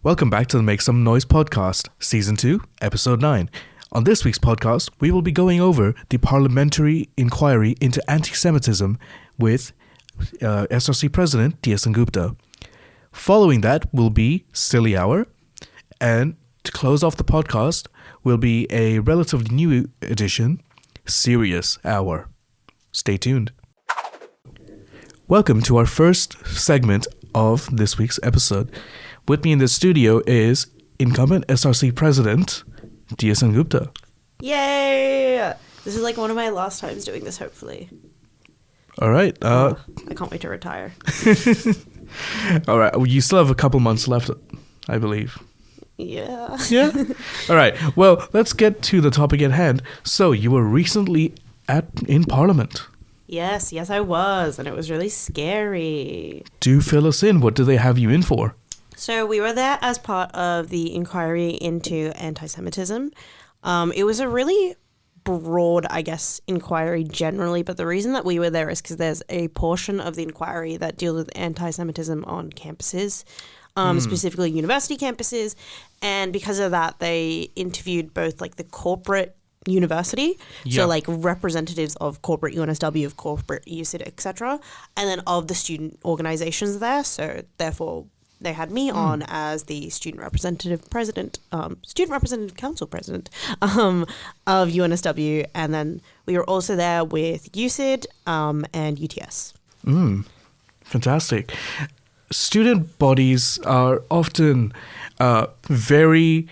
Welcome back to the Make Some Noise podcast, Season 2, Episode 9. On this week's podcast, we will be going over the parliamentary inquiry into anti-Semitism with SRC President Diya. Following that will be Silly Hour, and to close off the podcast will be a relatively new edition, Serious Hour. Stay tuned. Welcome to our first segment of this week's episode. With me in the studio is incumbent SRC President Diya. Yay! This is like one of my last times doing this, hopefully. All right. I can't wait to retire. All right. You still have a couple months left, I believe. Yeah. Yeah? All right. Well, let's get to the topic at hand. So, you were recently in Parliament. Yes, I was. And it was really scary. Do fill us in. What do they have you in for? So we were there as part of the inquiry into anti-Semitism. It was a really broad, I guess, inquiry generally. But the reason that we were there is because there's a portion of the inquiry that deals with anti-Semitism on campuses, specifically university campuses. And because of that, they interviewed both like the corporate university, so like representatives of corporate UNSW, of corporate UCID, etc., and then of the student organizations there. So therefore, they had me on as the student representative council president of UNSW, and then we were also there with UCID and UTS. Fantastic. Student bodies are often very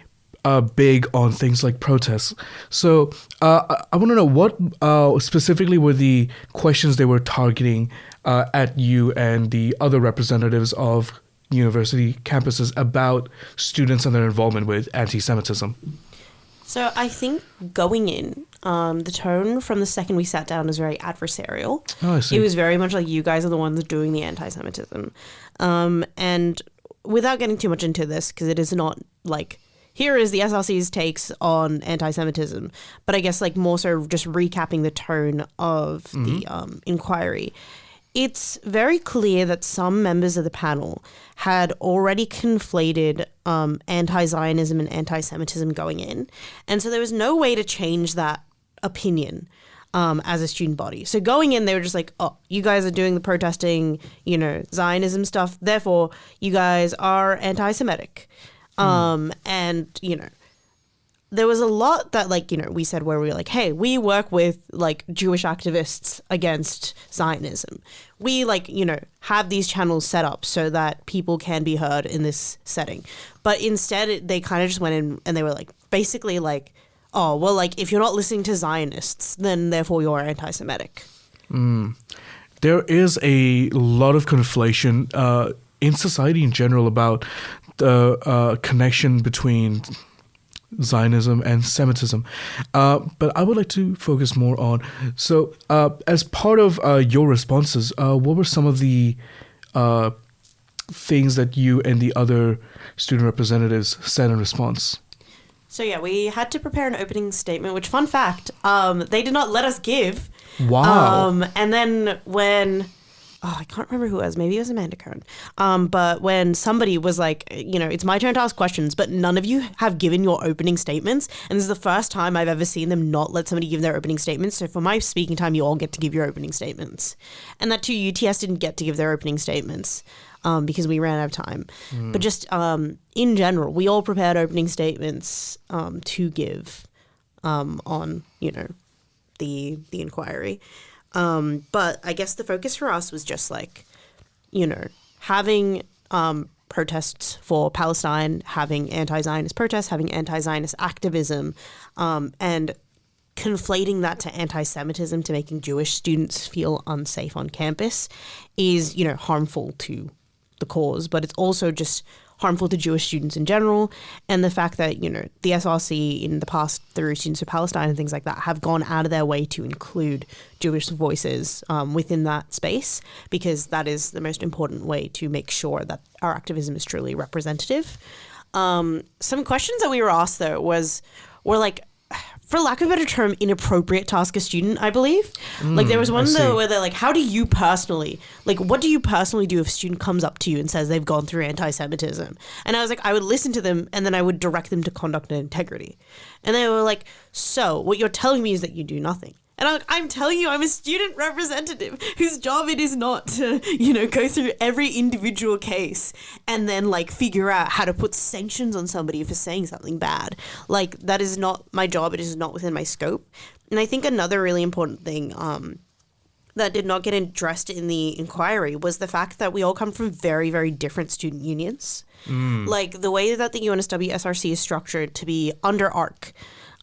big on things like protests. So I want to know what specifically were the questions they were targeting at you and the other representatives of university campuses about students and their involvement with anti-Semitism. So I think going in, the tone from the second we sat down was very adversarial. Oh, I see. It was very much like you guys are the ones doing the anti-Semitism. And without getting too much into this, because it is not like, here is the SRC's takes on anti-Semitism, but I guess like more so just recapping the tone of the inquiry. It's very clear that some members of the panel had already conflated anti-Zionism and anti-Semitism going in. And so there was no way to change that opinion as a student body. So going in, they were just like, oh, you guys are doing the protesting, Zionism stuff. Therefore, you guys are anti-Semitic. And, there was a lot that, we said where we were like, hey, we work with, Jewish activists against Zionism. We, have these channels set up so that people can be heard in this setting. But instead, they kind of just went in and they were, basically oh, well, if you're not listening to Zionists, then therefore you're anti-Semitic. There is a lot of conflation in society in general about the connection between Zionism and Semitism. But I would like to focus more on, so as part of your responses, what were some of the things that you and the other student representatives said in response? So yeah, we had to prepare an opening statement, which, fun fact, they did not let us give. Wow. And then when... I can't remember who it was. Maybe it was Amanda Cohen. But when somebody was like, it's my turn to ask questions, but none of you have given your opening statements. And this is the first time I've ever seen them not let somebody give their opening statements. So for my speaking time, you all get to give your opening statements. And that too, UTS didn't get to give their opening statements because we ran out of time. But just in general, we all prepared opening statements to give on, the inquiry. But I guess the focus for us was just having protests for Palestine, having anti-Zionist protests, having anti-Zionist activism, and conflating that to anti-Semitism, to making Jewish students feel unsafe on campus is, harmful to the cause, but it's also just harmful to Jewish students in general. And the fact that, the SRC in the past through Students for Palestine and things like that have gone out of their way to include Jewish voices within that space, because that is the most important way to make sure that our activism is truly representative. Some questions that we were asked, though, were for lack of a better term, inappropriate to ask a student, I believe. Like there was one though where they're like, how do you personally, like what do you personally do if a student comes up to you and says they've gone through anti-Semitism? And I was like, I would listen to them and then I would direct them to conduct and integrity. And they were like, so what you're telling me is that you do nothing. And I'm telling you, I'm a student representative whose job it is not to, go through every individual case and then like figure out how to put sanctions on somebody for saying something bad. Like that is not my job. It is not within my scope. And I think another really important thing that did not get addressed in the inquiry was the fact that we all come from very, very different student unions. Like the way that the UNSW SRC is structured to be under ARC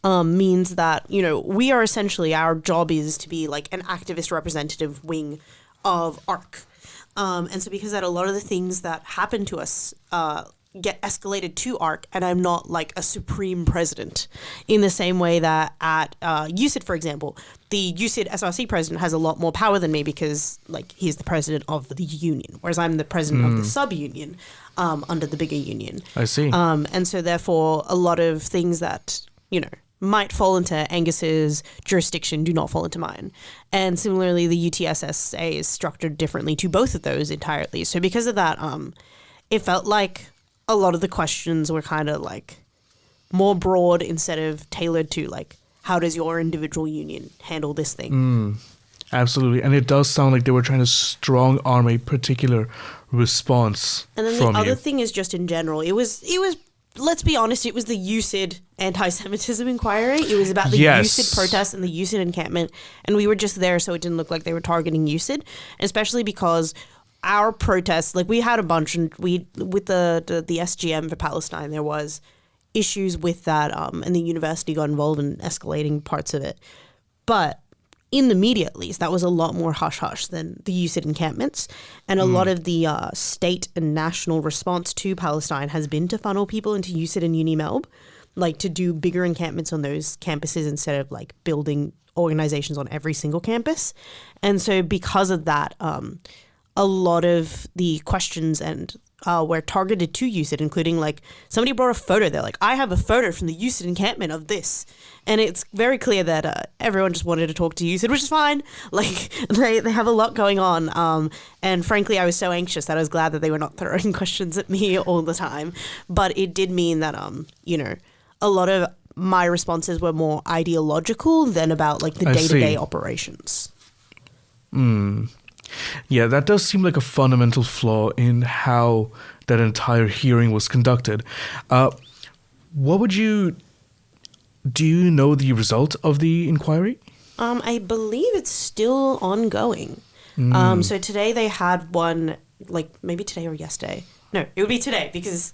means that, we are essentially, our job is to be like an activist representative wing of ARC. And so because that a lot of the things that happen to us get escalated to ARC, and I'm not like a supreme president in the same way that at UCID, for example, the UCID SRC president has a lot more power than me because like he's the president of the union, whereas I'm the president of the sub-union under the bigger union. I see. And so therefore a lot of things that, might fall into Angus's jurisdiction do not fall into mine. And similarly, the UTSSA is structured differently to both of those entirely. So because of that, it felt like a lot of the questions were kind of like more broad instead of tailored to like, how does your individual union handle this thing? Absolutely. And it does sound like they were trying to strong arm a particular response from you. And then the other thing is just in general, it was let's be honest, it was the UCID anti-Semitism inquiry. It was about the UCID protest and the UCID encampment. And we were just there so it didn't look like they were targeting UCID, especially because our protests, like we had a bunch, and with the SGM for Palestine, there was issues with that, and the university got involved in escalating parts of it. But in the media, at least, that was a lot more hush-hush than the UCID encampments. And a lot of the state and national response to Palestine has been to funnel people into UCID and UniMelb, like to do bigger encampments on those campuses instead of like building organizations on every single campus. And so because of that, a lot of the questions and were targeted to UCID, including like somebody brought a photo. They're like, I have a photo from the UCID encampment of this. And it's very clear that everyone just wanted to talk to UCID, which is fine. Like they have a lot going on. And frankly, I was so anxious that I was glad that they were not throwing questions at me all the time. But it did mean that, a lot of my responses were more ideological than about like the day-to-day operations. Yeah, that does seem like a fundamental flaw in how that entire hearing was conducted. Do you know the result of the inquiry? I believe it's still ongoing. So today they had one, like maybe today or yesterday. No, it would be today because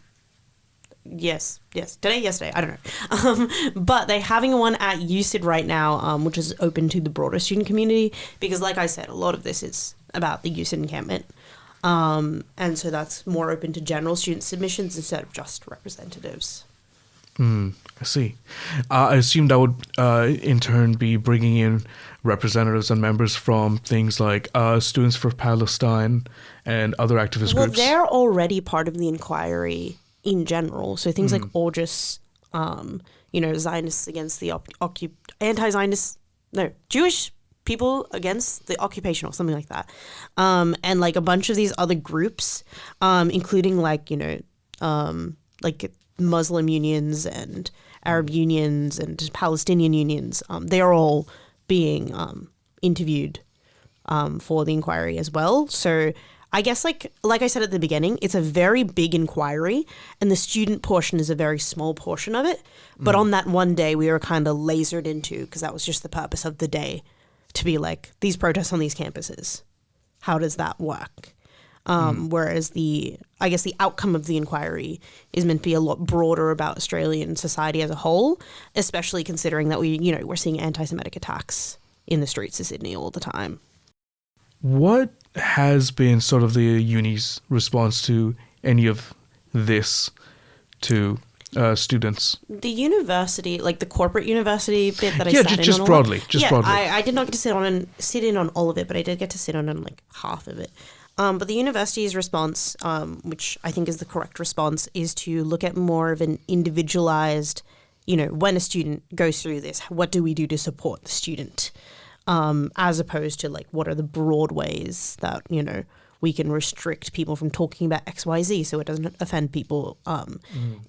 yes, today, yesterday, I don't know. But they're having one at UCID right now, which is open to the broader student community because like I said, a lot of this is about the UCID encampment. And so that's more open to general student submissions instead of just representatives. I see. I assume that would in turn be bringing in representatives and members from things like Students for Palestine and other activist groups. Well, they're already part of the inquiry in general. So things like August, Zionists against the anti-Zionist, Jewish people against the occupation or something like that. And like a bunch of these other groups, including like, like Muslim unions and Arab unions and Palestinian unions, they are all being interviewed for the inquiry as well. So I guess like I said at the beginning, it's a very big inquiry and the student portion is a very small portion of it. But on that one day, we were kind of lasered into, because that was just the purpose of the day, to be like, these protests on these campuses, how does that work? Whereas I guess the outcome of the inquiry is meant to be a lot broader about Australian society as a whole, especially considering that we're seeing anti-Semitic attacks in the streets of Sydney all the time. What has been sort of the uni's response to any of this to students? The university, like the corporate university bit that I sat in just on broadly, broadly. I did not get to sit in on all of it, but I did get to sit on like half of it. But the university's response, which I think is the correct response, is to look at more of an individualized when a student goes through this, what do we do to support the student? As opposed to like, what are the broad ways that, we can restrict people from talking about XYZ so it doesn't offend people,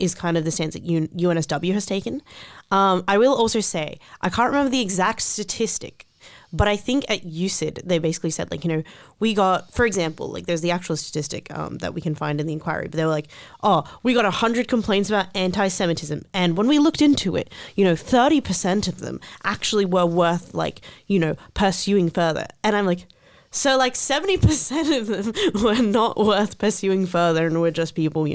is kind of the stance that UNSW has taken. I will also say, I can't remember the exact statistic, but I think at UCID, they basically said, like, we got, for example, like there's the actual statistic that we can find in the inquiry, but they were like, we got 100 complaints about anti-Semitism. And when we looked into it, 30% of them actually were worth, like, pursuing further. And I'm like, so like 70% of them were not worth pursuing further and were just people,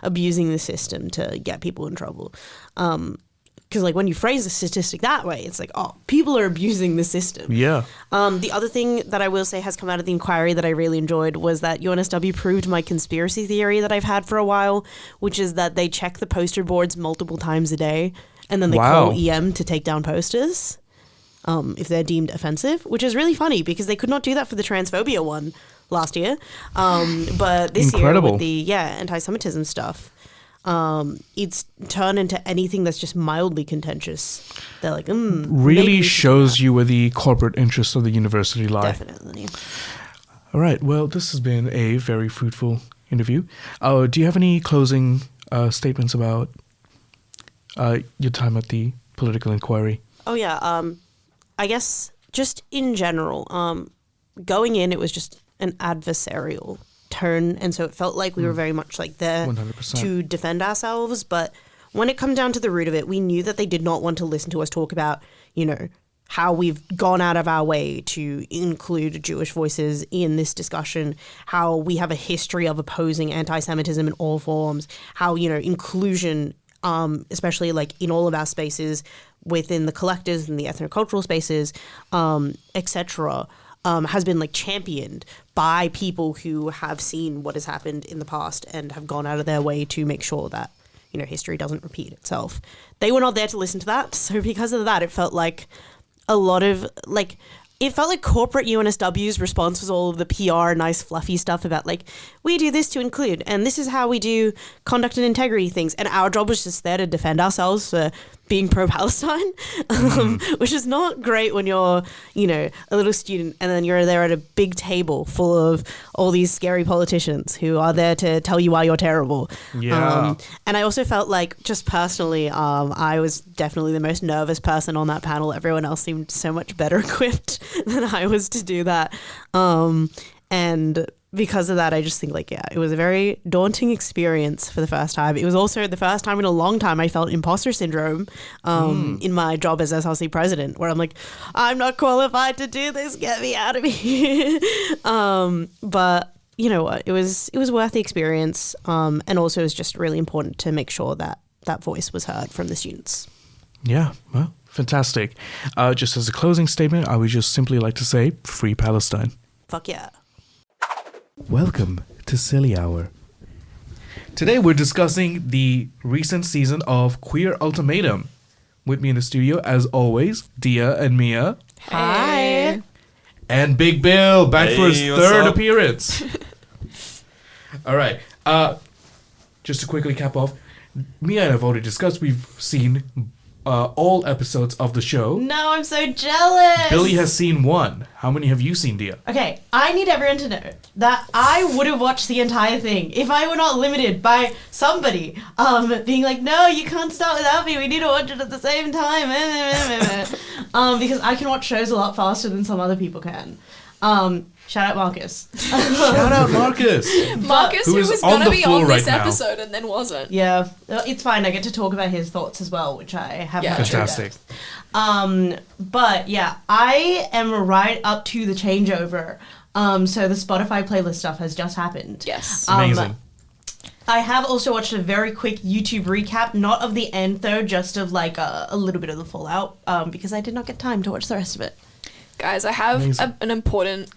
abusing the system to get people in trouble. Because like when you phrase a statistic that way, it's like, people are abusing the system. Yeah. The other thing that I will say has come out of the inquiry that I really enjoyed was that UNSW proved my conspiracy theory that I've had for a while, which is that they check the poster boards multiple times a day and then they call EM to take down posters. If they're deemed offensive, which is really funny because they could not do that for the transphobia one last year. But this year with the anti-Semitism stuff, it's turned into anything that's just mildly contentious. They're like, really shows you where the corporate interests of the university lie. Definitely. All right. Well, this has been a very fruitful interview. Do you have any closing statements about your time at the political inquiry? Oh, yeah. I guess just in general, going in, it was just an adversarial turn. And so it felt like we were very much like there 100%. To defend ourselves. But when it come down to the root of it, we knew that they did not want to listen to us talk about, how we've gone out of our way to include Jewish voices in this discussion, how we have a history of opposing anti-Semitism in all forms, how, inclusion, especially like in all of our spaces, within the collectives and the ethnocultural spaces, etc., has been like championed by people who have seen what has happened in the past and have gone out of their way to make sure that, history doesn't repeat itself. They were not there to listen to that. So because of that, it felt like a lot of like, it felt like corporate UNSW's response was all of the PR, nice fluffy stuff about like, we do this to include, and this is how we do conduct and integrity things. And our job was just there to defend ourselves for being pro-Palestine, which is not great when you're, a little student and then you're there at a big table full of all these scary politicians who are there to tell you why you're terrible. Yeah. And I also felt like, just personally, I was definitely the most nervous person on that panel. Everyone else seemed so much better equipped than I was to do that. And because of that, I just think like, it was a very daunting experience for the first time. It was also the first time in a long time I felt imposter syndrome in my job as SRC president, where I'm like, I'm not qualified to do this. Get me out of here. But you know what? It was worth the experience. And also it was just really important to make sure that that voice was heard from the students. Yeah, well, fantastic. Just as a closing statement, I would just simply like to say, Free Palestine. Fuck yeah. Welcome to Silly Hour. Today we're discussing the recent season of Queer Ultimatum. With me in the studio, as always, Diya and Mia. Hi. And Big Bill, back for his third up? appearance. All right. Just to quickly cap off, Mia and I have already discussed, we've seen all episodes of the show. No, I'm so jealous. Billy has seen one. How many have you seen, Diya? Okay, I need everyone to know that I would have watched the entire thing if I were not limited by somebody being like, no, you can't start without me. We need to watch it at the same time. Because I can watch shows a lot faster than some other people can. Shout out Marcus. Shout out Marcus. Marcus, who was going to be on this episode and then wasn't. Yeah, it's fine. I get to talk about his thoughts as well, which I have not. Fantastic. But yeah, I am right up to the changeover. So the Spotify playlist stuff has just happened. Yes. Amazing. I have also watched a very quick YouTube recap, not of the end though, just of like a little bit of the fallout, because I did not get time to watch the rest of it. Guys, I have an important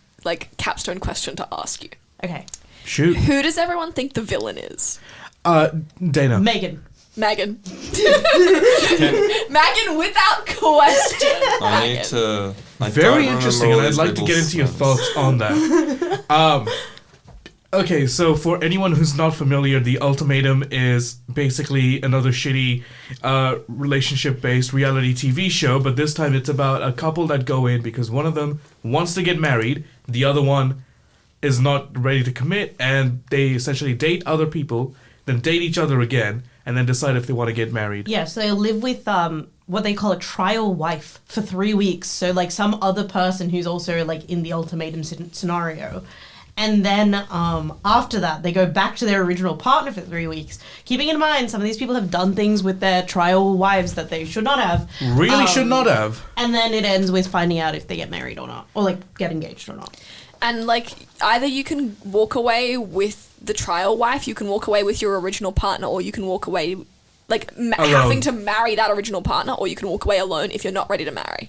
capstone question to ask you. Okay. Shoot. Who does everyone think the villain is? Dana. Megan. Megan without question. Very interesting, and I'd like to get into your thoughts on that. Okay, so for anyone who's not familiar, The Ultimatum is basically another shitty relationship-based reality TV show, but this time it's about a couple that go in because one of them wants to get married, the other one is not ready to commit, and they essentially date other people, then date each other again, and then decide if they want to get married. Yeah, so they live with what they call a trial wife for 3 weeks. So like some other person who's also like in the ultimatum scenario. And then after that, they go back to their original partner for 3 weeks. Keeping in mind, some of these people have done things with their trial wives that they should not have. Really should not have. And then it ends with finding out if they get married or not. Or like get engaged or not. And like either you can walk away with the trial wife, you can walk away with your original partner, or you can walk away like having to marry that original partner, or you can walk away alone if you're not ready to marry.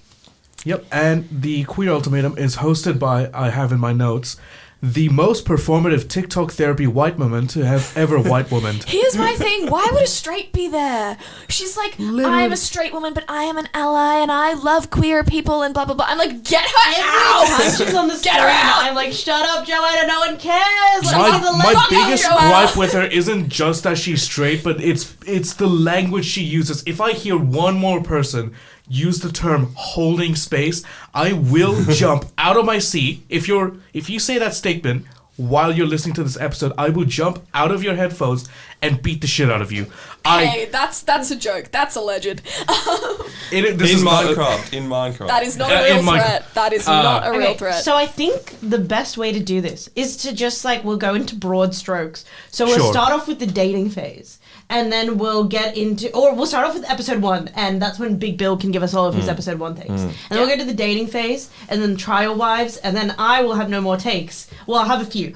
Yep, and the Queer Ultimatum is hosted by, I have in my notes, the most performative TikTok therapy white woman to have ever white woman. Here's my thing. Why would a straight be there? She's like, I'm a straight woman, but I am an ally, and I love queer people, and blah, blah, blah. I'm like, get her out! Every time she's on the screen, I'm like, shut up, Joanna, no one cares! My biggest gripe with her isn't just that she's straight, but it's the language she uses. If I hear one more person use the term holding space, I will jump out of my seat. If you say that statement while you're listening to this episode, I will jump out of your headphones and beat the shit out of you. Hey, that's a joke. That's alleged. In Minecraft. That is not a real threat. That is not a real threat. So I think the best way to do this is to just like, we'll go into broad strokes. So we'll start off with the dating phase. And then we'll get into, or we'll start off with episode 1, and that's when Big Bill can give us all of his episode 1 takes. And then we'll go to the dating phase, and then trial wives, and then I will have no more takes. Well, I'll have a few.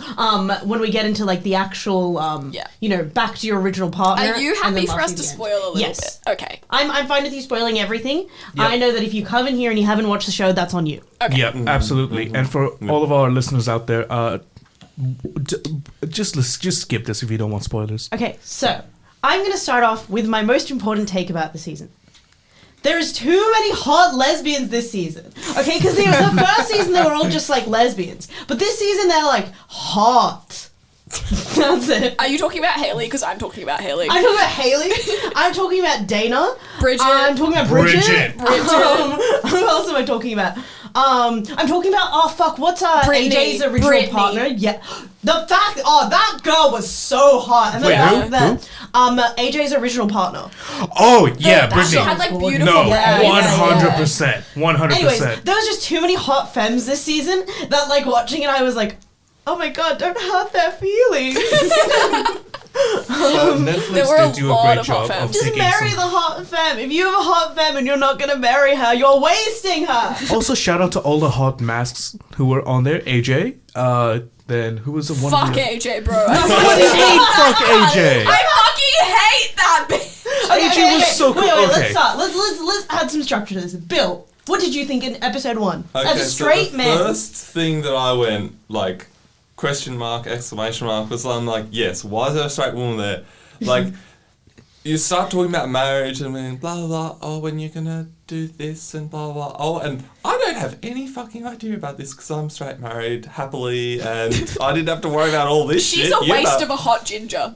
When we get into like the actual, back to your original partner. Are you happy for us to spoil a little bit? Okay. I'm fine with you spoiling everything. Yep. I know that if you come in here and you haven't watched the show, that's on you. Okay. Yeah, absolutely. And for all of our listeners out there, just skip this if you don't want spoilers. Okay, so I'm going to start off with my most important take about the season. There's too many hot lesbians this season. Okay, because the first season they were all just like lesbians. But this season they're like hot. That's it. Are you talking about Haley? Because I'm talking about Haley. I'm talking about Haley. I'm talking about Dana. Bridget. I'm talking about Bridget. Who else am I talking about? I'm talking about, what's AJ's original partner? Yeah. The fact, that girl was so hot. And who? AJ's original partner. Oh, yeah, Brittany. She had like beautiful. No, 100%. 100%. Anyways, there was just too many hot femmes this season that like watching it, I was like, oh my god, don't hurt their feelings. Netflix did do a great job of just marry the hot femme. If you have a hot femme and you're not gonna marry her, you're wasting her. Also, shout out to all the hot masks who were on there. AJ. Then who was the one? Fuck AJ, bro. Fuck AJ. I fucking hate that bitch. AJ was so cool. Wait, let's start. Let's add some structure to this. Bill, what did you think in episode 1? Okay, as a straight man. The first thing that I went like question mark, exclamation mark, was I'm like, yes, why is there a straight woman there? Like, you start talking about marriage and then blah, blah, blah, oh, when you're going to do this and blah, blah, oh, and I don't have any fucking idea about this because I'm straight married happily and I didn't have to worry about all this shit. She's a waste of a hot ginger.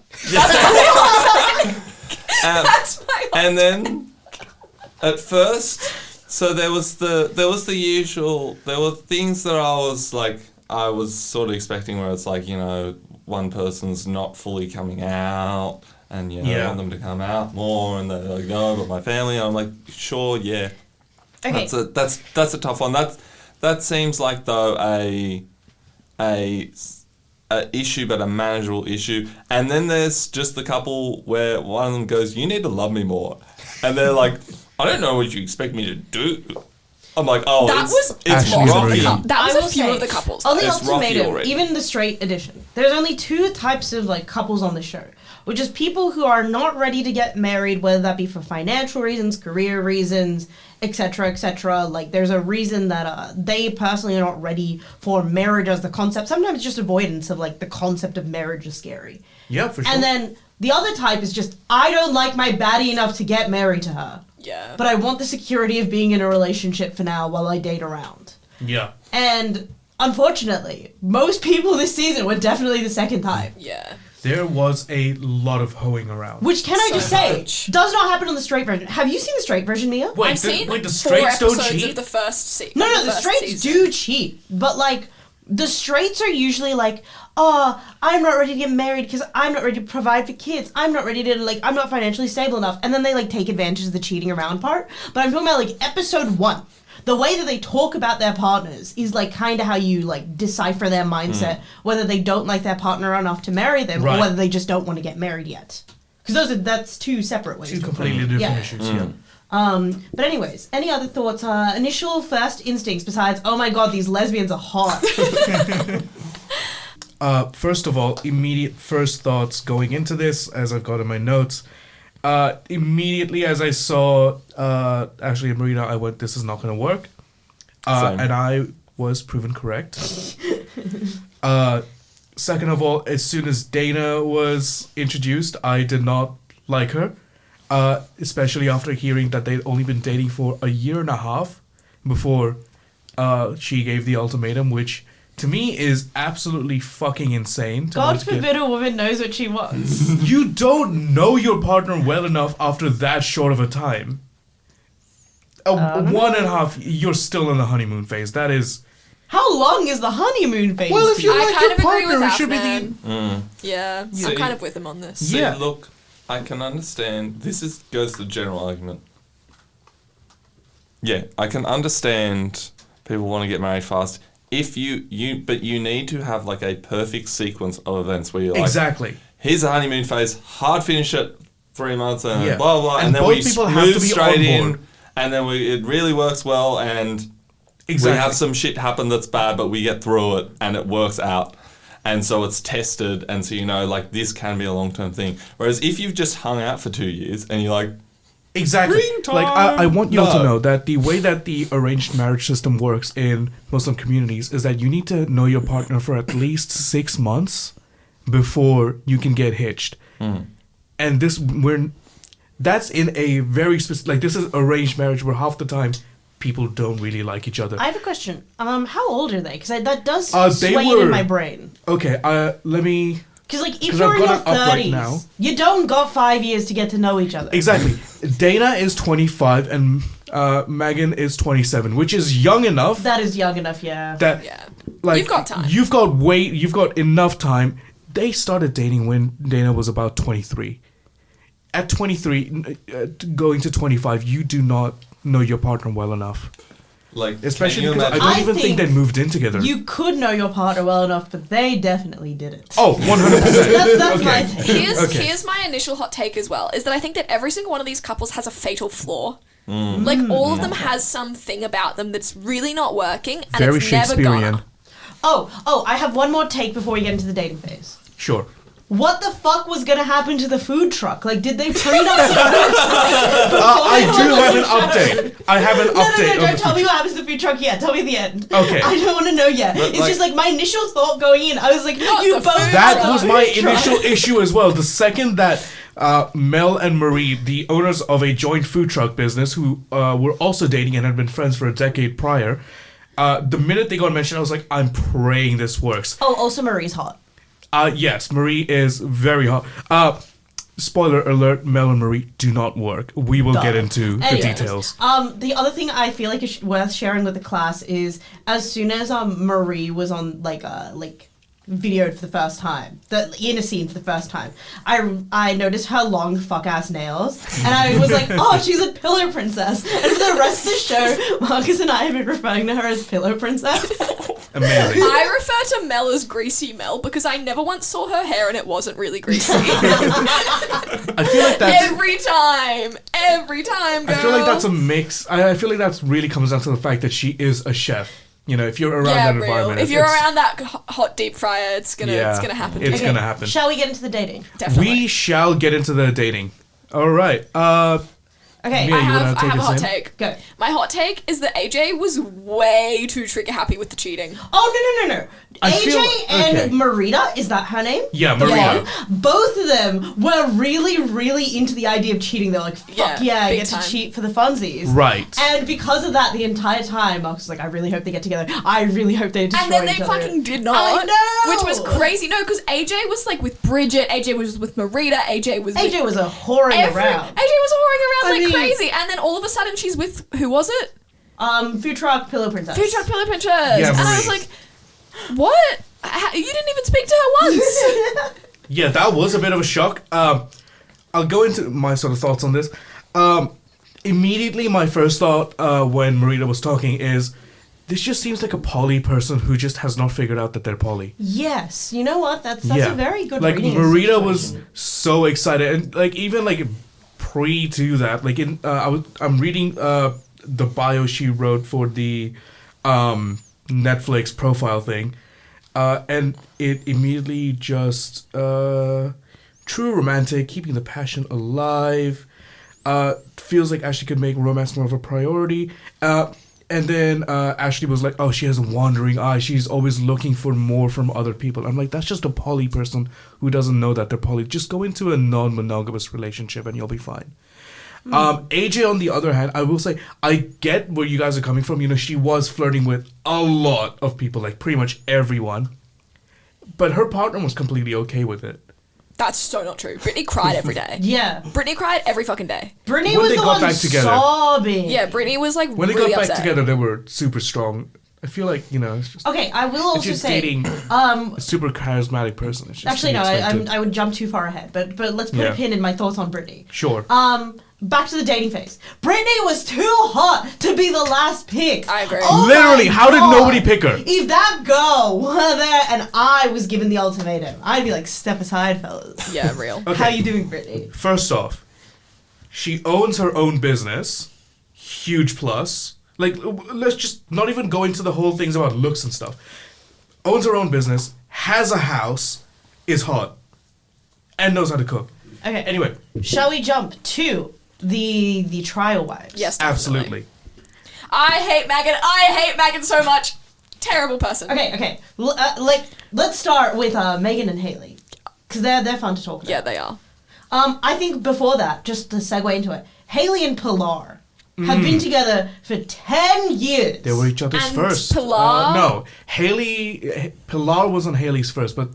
That's my and then, at first, so there was the usual, there were things that I was sort of expecting where it's like, one person's not fully coming out and, I want them to come out more and they're like, no, but my family, and I'm like, sure, yeah. Okay. That's a tough one. That seems like, though, a issue, but a manageable issue. And then there's just the couple where one of them goes, you need to love me more. And they're like, I don't know what you expect me to do. I'm like, oh, it's rocky. That was a few of the couples. On the Ultimatum, even the straight edition, there's only 2 types of like couples on the show, which is people who are not ready to get married, whether that be for financial reasons, career reasons, etc., etc. Like, there's a reason that they personally are not ready for marriage as the concept. Sometimes just avoidance of like the concept of marriage is scary. Yeah, for sure. And then the other type is just, I don't like my baddie enough to get married to her. Yeah. But I want the security of being in a relationship for now while I date around. Yeah. And unfortunately, most people this season were definitely the second time. Yeah. There was a lot of hoeing around. Which, can I So just say, much. does not happen on the straight version. Have you seen the straight version, Mia? Wait, I've seen the 4 straights don't episodes cheat? of the first No, the first straights season. do cheat. But, like, the straights are usually like, oh, I'm not ready to get married because I'm not ready to provide for kids. I'm not ready to, like, I'm not financially stable enough. And then they, like, take advantage of the cheating around part. But I'm talking about, like, episode 1. The way that they talk about their partners is, like, kind of how you, like, decipher their mindset, whether they don't like their partner enough to marry them Right. or whether they just don't want to get married yet. Because that's two separate ways. Two to completely approach it. different Yeah. issues, yeah. But anyways, any other thoughts? Initial first instincts besides, oh my god, these lesbians are hot. First of all, immediate first thoughts going into this, as I've got in my notes. Immediately as I saw Ashley and Marina, I went, this is not going to work. Same. And I was proven correct. Second of all, as soon as Dana was introduced, I did not like her. Especially after hearing that they'd only been dating for a year and a half before she gave the ultimatum, which to me is absolutely fucking insane. God forbid a woman knows what she wants. You don't know your partner well enough after that short of a time. 1.5, you're still in the honeymoon phase. That is... How long is the honeymoon phase? Well, if you I like kind your of agree partner, with it should be the... Afnan. Yeah, See- I'm kind of with him on this. See, Yeah. look, I can understand. Goes to the general argument. Yeah, I can understand people want to get married fast. If you need to have like a perfect sequence of events where you're like, Exactly. here's the honeymoon phase, hard finish it 3 months, and Yeah. blah blah, And and then both we people have move to be straight on in, board. and then it really works well, and Exactly. we have some shit happen that's bad, but we get through it, and it works out. And so it's tested, and so you know, like, this can be a long-term thing. Whereas if you've just hung out for 2 years, and you're like, Exactly. Ring time! Like, I want you all to No. know that the way that the arranged marriage system works in Muslim communities is that you need to know your partner for at least 6 months before you can get hitched. And that's in a very specific... Like, this is arranged marriage where half the time people don't really like each other. I have a question. How old are they? Because that does They sway were- in my brain. Okay, let me... Because, like, if 'Cause you're I've in got your it up right 30s, now. you don't got 5 years to get to know each other. Exactly. Dana is 25 and Megan is 27, which is young enough That is young enough, yeah. that... Yeah. Like, You've got time. You've got enough time. They started dating when Dana was about 23. At 23, going to 25, you do not know your partner well enough. like, Especially can you because I imagine? don't I even think think they moved in together. You could know your partner well enough, but they definitely didn't. Oh, 100%. That's my take. Here's my initial hot take as well, is that I think that every single one of these couples has a fatal flaw. Like, all of them has something about them that's really not working, and Very it's never Shakespearean. gonna. Oh, I have one more take before we get into the dating phase. Sure. What the fuck was gonna happen to the food truck? Like, did they prenup? I do have an update. I have an update No, on don't the tell me future. what happens to the food truck yet. Tell me the end. Okay. I don't want to know yet. But, It's like- just like my initial thought going in. I was like, you the both. food That have a was my food truck. initial issue as well. The second that Mel and Marie, the owners of a joint food truck business, who were also dating and had been friends for a decade prior, the minute they got mentioned, I was like, I'm praying this works. Oh, also Marie's hot. Yes, Marie is very hot. Spoiler alert, Mel and Marie do not work. We will get into the Anyways, details. The other thing I feel like is worth sharing with the class is as soon as Marie was on like videoed for the first time, in a scene for the first time, I noticed her long fuck ass nails, and I was like, oh, she's a pillow princess. And for the rest of the show, Marcus and I have been referring to her as pillow princess. Amazing. I refer to Mel as Greasy Mel because I never once saw her hair and it wasn't really greasy. I feel like that's... Every time, girl. I feel like that's a mix. I feel like that really comes down to the fact that she is a chef. You know, if you're around that real. environment. If you're it's- around that hot deep fryer, it's gonna happen. It's to you. gonna happen. Shall we get into the dating? Definitely. We shall get into the dating. All right. Okay. Yeah, I you have wanna take a us hot in? take. Go. My hot take is that AJ was way too trigger happy with the cheating. Oh, no. I AJ feel- and okay. Marita, is that her name? Yeah, The Marita. blonde. Both of them were really, really into the idea of cheating. They're like, fuck yeah, I big get time. to cheat for the funsies. Right. And because of that, the entire time, Marcus was like, I really hope they get together. I really hope they destroy And then they each other. fucking did not. I know! Which was crazy. No, because AJ was like with Bridget, AJ was with Marita, AJ was AJ with was a whoring around. AJ was whoring around I like mean- crazy. And then all of a sudden she's with, who was it? Food truck pillow princess. Food Truck Pillow Princess. Yeah, and I Marie. was like, what? You didn't even speak to her once. Yeah, that was a bit of a shock. I'll go into my sort of thoughts on this. Immediately, my first thought when Marita was talking is, this just seems like a poly person who just has not figured out that they're poly. Yes, you know what? That's a very good Like reading of the Marita was situation. so excited, and like even like pre to that, like I'm reading the bio she wrote for the Netflix profile thing, and it immediately just true romantic, keeping the passion alive. Feels like Ashley could make romance more of a priority. And then Ashley was like, oh, she has a wandering eye. She's always looking for more from other people. I'm like, that's just a poly person who doesn't know that they're poly. Just go into a non-monogamous relationship and you'll be fine. AJ, on the other hand, I will say, I get where you guys are coming from. You know, she was flirting with a lot of people, like pretty much everyone. But her partner was completely okay with it. That's so not true. Brittany cried every day. Yeah. Brittany cried every fucking day. Brittany When was they the got one back together. sobbing. Yeah, Brittany was like When they really got upset. back together, they were super strong. I feel like, you know, it's just... Okay, I will If also you're say, dating a super charismatic person, it's just actually to no, be expected. I would jump too far ahead, but let's put Yeah. a pin in my thoughts on Brittany. Sure. Back to the dating phase. Brittany was too hot to be the last pick. I agree. Oh Literally, my how did God. nobody pick her? If that girl were there and I was given the ultimatum, I'd be like, step aside, fellas. Yeah, real. Okay. How you doing, Brittany? First off, she owns her own business. Huge plus. Like, let's just not even go into the whole things about looks and stuff. Owns her own business, has a house, is hot, and knows how to cook. Okay. Anyway, Shall we jump to the trial wives? Yes, definitely. absolutely. I hate Megan. I hate Megan so much. Terrible person. Okay. Let's start with Megan and Haley, because they're fun to talk about. Yeah, they are. I think before that, just to segue into it, Haley and Pilar have been together for 10 years. They were each other's And first. Pilar? No, Pilar wasn't Haley's first, but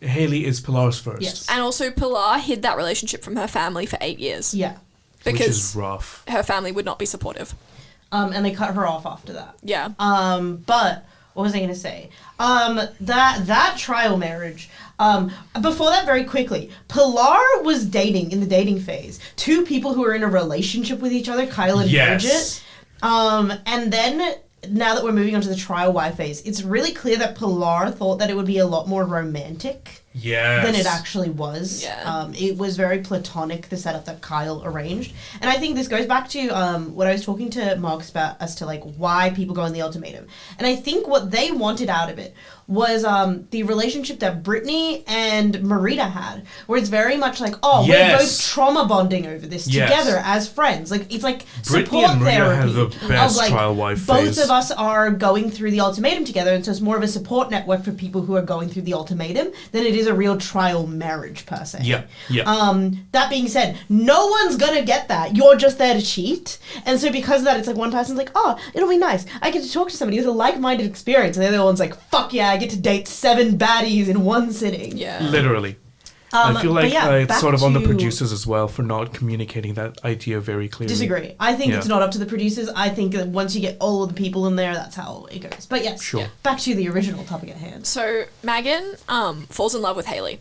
Haley is Pilar's first. Yes. And also, Pilar hid that relationship from her family for 8 years. Yeah. Which Because is rough. her family would not be supportive. And they cut her off after that. Yeah. But what was I going to say? That trial marriage. Before that, very quickly, Pilar was dating in the dating phase 2 people who were in a relationship with each other, Kyle and Yes. Bridget. And then now that we're moving on to the trial wife phase, it's really clear that Pilar thought that it would be a lot more romantic Yes. than it actually was. Yeah. It was very platonic, the setup that Kyle arranged. And I think this goes back to what I was talking to Marcus about as to like why people go on the ultimatum. And I think what they wanted out of it was the relationship that Brittany and Marita had, where it's very much like, oh, we're Yes. both trauma bonding over this Yes. together as friends. Like it's like Brittany support and Marita therapy. had the best of, like, trial wife both phase. of us are going through the ultimatum together, and so it's more of a support network for people who are going through the ultimatum than it is a real trial marriage per se. Yeah, yeah. That being said, no one's gonna get that. You're just there to cheat. And so because of that, it's like one person's like, oh, it'll be nice. I get to talk to somebody with a like-minded experience. And the other one's like, fuck yeah, I get to date 7 baddies in one sitting. Yeah. Literally. I feel but like yeah, it's back sort of on the to- producers as well for not communicating that idea very clearly. Disagree. I think Yeah. it's not up to the producers. I think that once you get all of the people in there, that's how it goes. But yes, Sure. back to the original topic at hand. So Megan falls in love with Haley.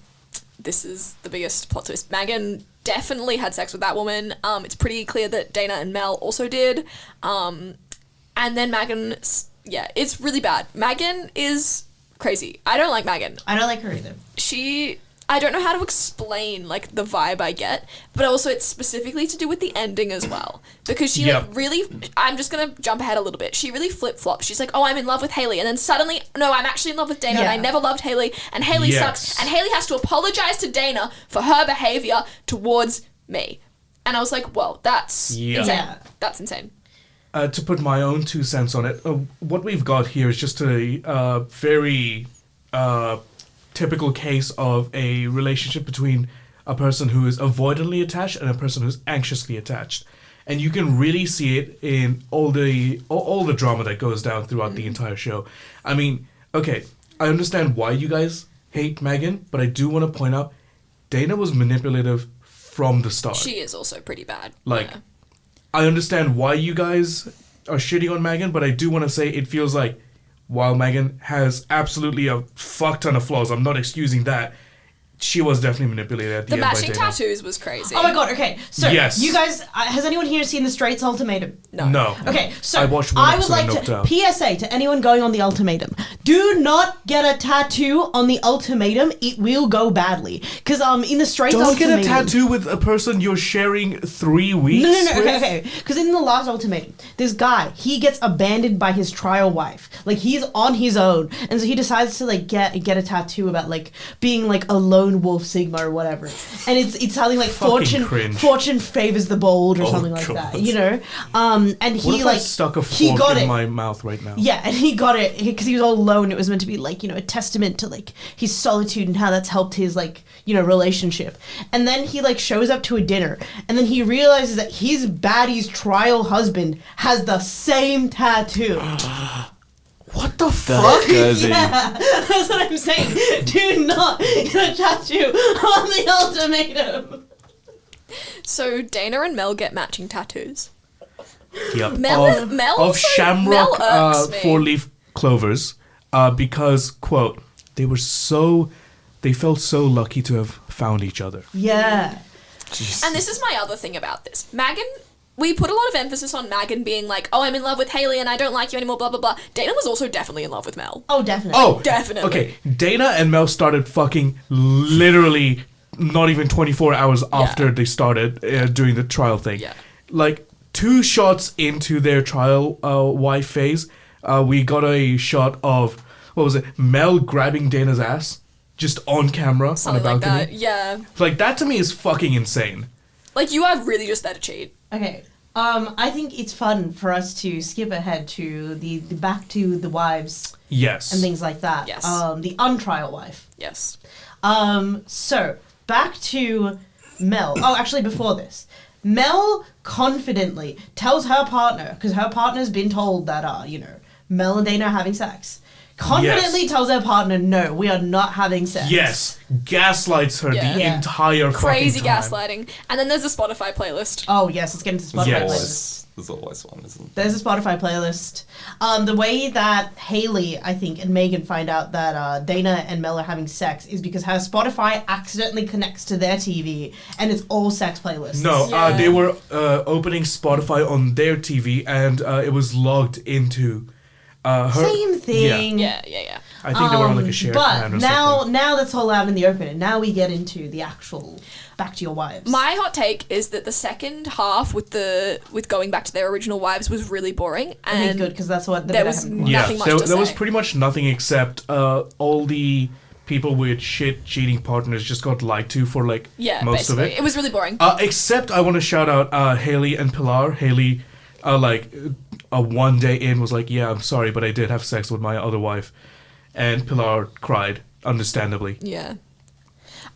This is the biggest plot twist. Megan definitely had sex with that woman. It's pretty clear that Dana and Mel also did. And then Megan, yeah, it's really bad. Megan is crazy. I don't like Megan. I don't like her either. I don't know how to explain like the vibe I get, but also it's specifically to do with the ending as well. Because she Yep. like really, I'm just gonna jump ahead a little bit. She really flip-flops. She's like, oh, I'm in love with Haley. And then suddenly, no, I'm actually in love with Dana and I Yeah. never loved Haley and Haley Yes. sucks. And Haley has to apologize to Dana for her behavior towards me. And I was like, well, that's insane. Yeah. That's insane. To put my own 2 cents on it, what we've got here is just a very typical case of a relationship between a person who is avoidantly attached and a person who's anxiously attached. And you can really see it in all the drama that goes down throughout the entire show. I mean, okay, I understand why you guys hate Megan, but I do want to point out Dana was manipulative from the start. She is also pretty bad. Like, yeah. I understand why you guys are shitting on Megan, but I do want to say it feels like while Megan has absolutely a fuck ton of flaws, I'm not excusing that, she was definitely manipulated at the end by matching Dana. tattoos was crazy. Oh my god, okay. So, Yes. you guys, has anyone here seen the Straits Ultimatum? No. Okay, so I watched one I would episode like and knocked to out. PSA to anyone going on the ultimatum: do not get a tattoo on the ultimatum. It will go badly. Because in the Straits Don't Ultimatum, get a tattoo with a person you're sharing 3 weeks No, with. okay. Because in the last ultimatum, this guy, he gets abandoned by his trial wife. Like, he's on his own, and so he decides to like get a tattoo about like being like a lone wolf sigma or whatever. And it's something like Fucking cringe. fortune favors the bold or Oh, something like God. that, you know. And What he if like I stuck a he fork got in it. my mouth right now? Yeah, and he got it because he was all alone. It was meant to be like, you know, a testament to like his solitude and how that's helped his like, you know, relationship. And then he like shows up to a dinner, and then he realizes that his baddie's trial husband has the same tattoo. What the fuck? Crazy. Yeah, that's what I'm saying. Do not get a tattoo on the ultimatum. So Dana and Mel get matching tattoos. Yep. Mel- of, Mel of also- shamrock Mel irks me. 4-leaf clovers because, quote, they felt so lucky to have found each other. Yeah. And this is my other thing about this. Megan, we put a lot of emphasis on Megan being like, oh, I'm in love with Haley and I don't like you anymore, blah, blah, blah. Dana was also definitely in love with Mel. Oh, definitely. Oh, Definitely. Okay, Dana and Mel started fucking literally not even 24 hours after they started doing the trial thing. Yeah. Like 2 shots into their trial wife phase, we got a shot of, what was it, Mel grabbing Dana's ass just on camera Something on a like balcony. that. Yeah. Like that to me is fucking insane. Like, you are really just there to cheat. Okay. I think it's fun for us to skip ahead to the back to the wives Yes. and things like that. Yes. The untrial wife. Yes. So back to Mel. Oh, actually, before this, Mel confidently tells her partner, because her partner's been told that, you know, Mel and Dana are having sex. Confidently tells her partner, no, we are not having sex. Yes. Gaslights her Yeah. the Yeah. entire Crazy fucking time. gaslighting. And then there's a Spotify playlist. Oh, yes, let's get into Spotify Yes. playlist. There's always one, isn't there? There's a Spotify playlist. The way that Haley, I think, and Megan find out that Dana and Mel are having sex is because her Spotify accidentally connects to their TV, and it's all sex playlists. No, Yeah. they were opening Spotify on their TV, and it was logged into her. Same thing. Yeah. I think they were on like a shared plan But or now, something. now that's all out in the open, and now we get into the actual back to your wives. My hot take is that the second half with going back to their original wives was really boring. I think And good because that's what the there bit I was haven't watched. Yeah, nothing much there, to there was say. pretty much nothing except all the people with shit cheating partners just got lied to for like yeah, most basically. of it. It was really boring. Except I want to shout out Haley and Pilar. Haley, one day in was like, yeah, I'm sorry, but I did have sex with my other wife. And Pilar cried, understandably. Yeah.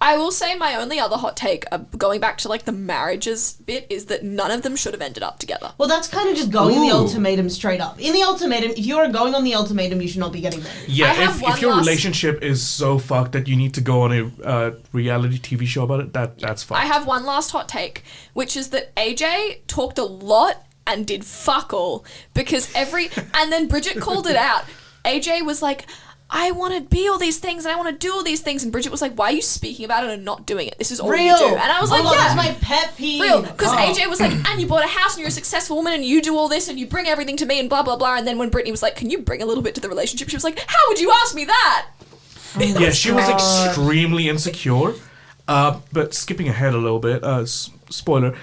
I will say my only other hot take, going back to like the marriages bit, is that none of them should have ended up together. Well, that's kind of just going in the Ooh. ultimatum straight up. In the ultimatum, if you are going on the ultimatum, you should not be getting married. Yeah, I have one if your last- relationship is so fucked that you need to go on a reality TV show about it, that's fine. I have one last hot take, which is that AJ talked a lot and did fuck all because and then Bridget called it out. AJ was like, I want to be all these things and I want to do all these things, and Bridget was like, why are you speaking about it and not doing it? This is all Real. you do. And I was like, Oh, yeah. that's my pet peeve. Real, because Oh. AJ was like, and you bought a house and you're a successful woman and you do all this and you bring everything to me and blah, blah, blah. And then when Brittany was like, can you bring a little bit to the relationship? She was like, how would you ask me that? Yeah, she was God. extremely insecure. But skipping ahead a little bit, spoiler.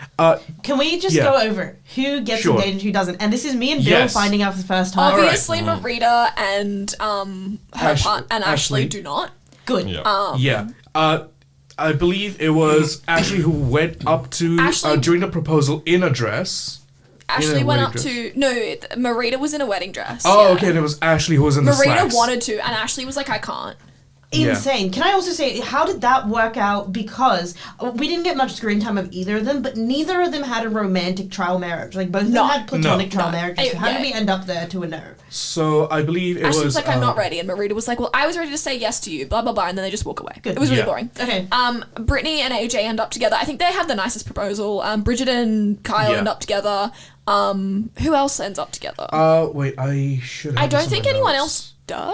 Can we just Yeah. go over who gets Sure. engaged and who doesn't? And this is me and Bill Yes. finding out for the first time. Obviously, Marita and her Ash- part and Ashley Ashley. do not. Good. Yeah. Yeah. I believe it was Ashley who went up to Ashley- during the proposal in a dress. Ashley In a went wedding up dress. to Marita was in a wedding dress. Oh, yeah. okay, and it was Ashley who was in the Marita slacks. wanted to, and Ashley was like, I can't. Yeah. Insane. Can I also say, how did that work out? Because we didn't get much screen time of either of them, but neither of them had a romantic trial marriage. Like, both of them had platonic trial marriages. So how did we end up there to a no? So I believe it Ashley was was like, I'm not ready, and Marita was like, well, I was ready to say yes to you, blah, blah, blah, and then they just walk away. Good. It was really Yeah. boring. Okay. Brittany and AJ end up together. I think they have the nicest proposal. Bridget and Kyle Yeah. end up together. Who else ends up together? Wait, I should. I don't think anyone else does.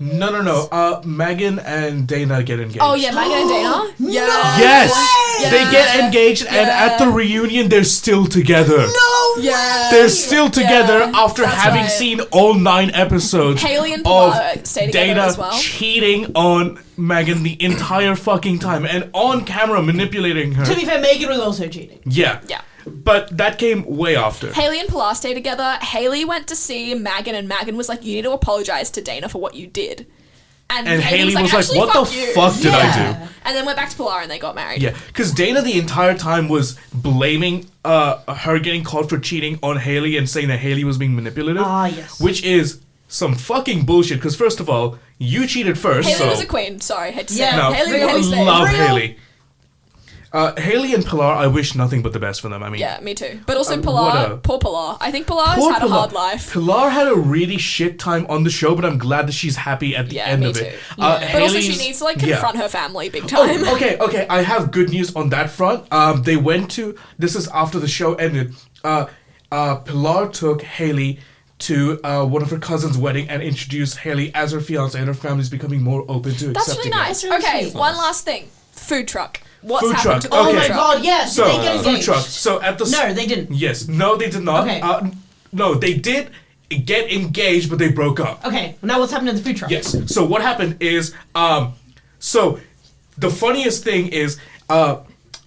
No. Megan and Dana get engaged. Oh yeah, Megan and Dana. Yeah. Yes, Yeah. they get engaged, and at the reunion, they're still together. No! Yeah. They're still together after that's having right. seen all 9 episodes Haley and of Pilar stay together Dana as well. cheating on Megan the entire fucking time and on camera manipulating her. To be fair, Megan was also cheating. Yeah. Yeah. But that came way after. Haley and Pilar stay together. Haley went to see Megan, and Megan was like, "You need to apologize to Dana for what you did." And Haley was like, "Actually, what the you." fuck did I do? Yeah. And then went back to Pilar, and they got married. Yeah, because Dana the entire time was blaming her getting caught for cheating on Haley and saying that Haley was being manipulative. Ah, yes. Which is some fucking bullshit, because first of all, you cheated first, Haley so... was a queen. Sorry, had to say. Yeah. No, Haley stayed. love Real. Haley. Haley and Pilar, I wish nothing but the best for them. I mean, Yeah, me too. But also what Pilar, a- poor Pilar. I think Pilar has poor had a Pilar. hard life. Pilar had a really shit time on the show, but I'm glad that she's happy at the Yeah, end me of it. too. But also Haley's- she needs to like yeah. confront her family big time. Oh, okay. I have good news on that front. They went to. This is after the show ended. Pilar took Haley to one of her cousin's wedding and introduced Haley as her fiance, and her family's becoming more open to That's accepting really it. nice. That's really Okay, sweet. one last thing. Food truck. What's Food happened truck, to the Oh okay. food my truck? god, yes. So they get food engaged. truck. So at the No, they didn't. Yes, no, they did not. Okay. No, they did get engaged, but they broke up. Okay, now what's happened to the food truck? Yes. So what happened is, so the funniest thing is,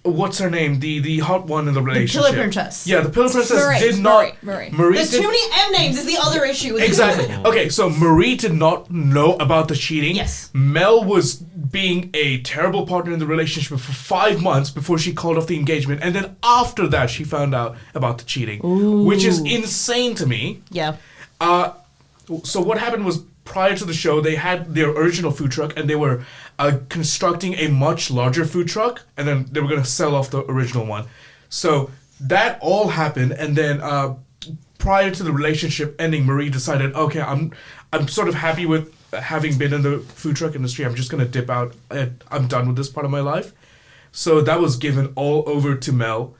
what's her name? The hot one in the relationship. Pillar Princess. Yeah, the Pillar Princess Marie, did not. Marie. There's did, too many M names is the other issue with this Exactly. movie. Okay, so Marie did not know about the cheating. Yes. Mel was being a terrible partner in the relationship for 5 months before she called off the engagement, and then after that she found out about the cheating, which is insane to me. Yeah. So what happened was, prior to the show, they had their original food truck, and they were constructing a much larger food truck, and then they were going to sell off the original one. So that all happened, and then prior to the relationship ending, Marie decided, okay, I'm sort of happy with having been in the food truck industry. I'm just going to dip out. I'm done with this part of my life. So that was given all over to Mel.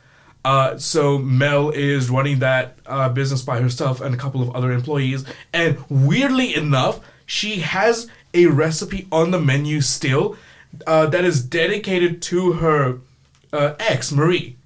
So Mel is running that business by herself and a couple of other employees. And weirdly enough, she has a recipe on the menu still that is dedicated to her ex, Marie,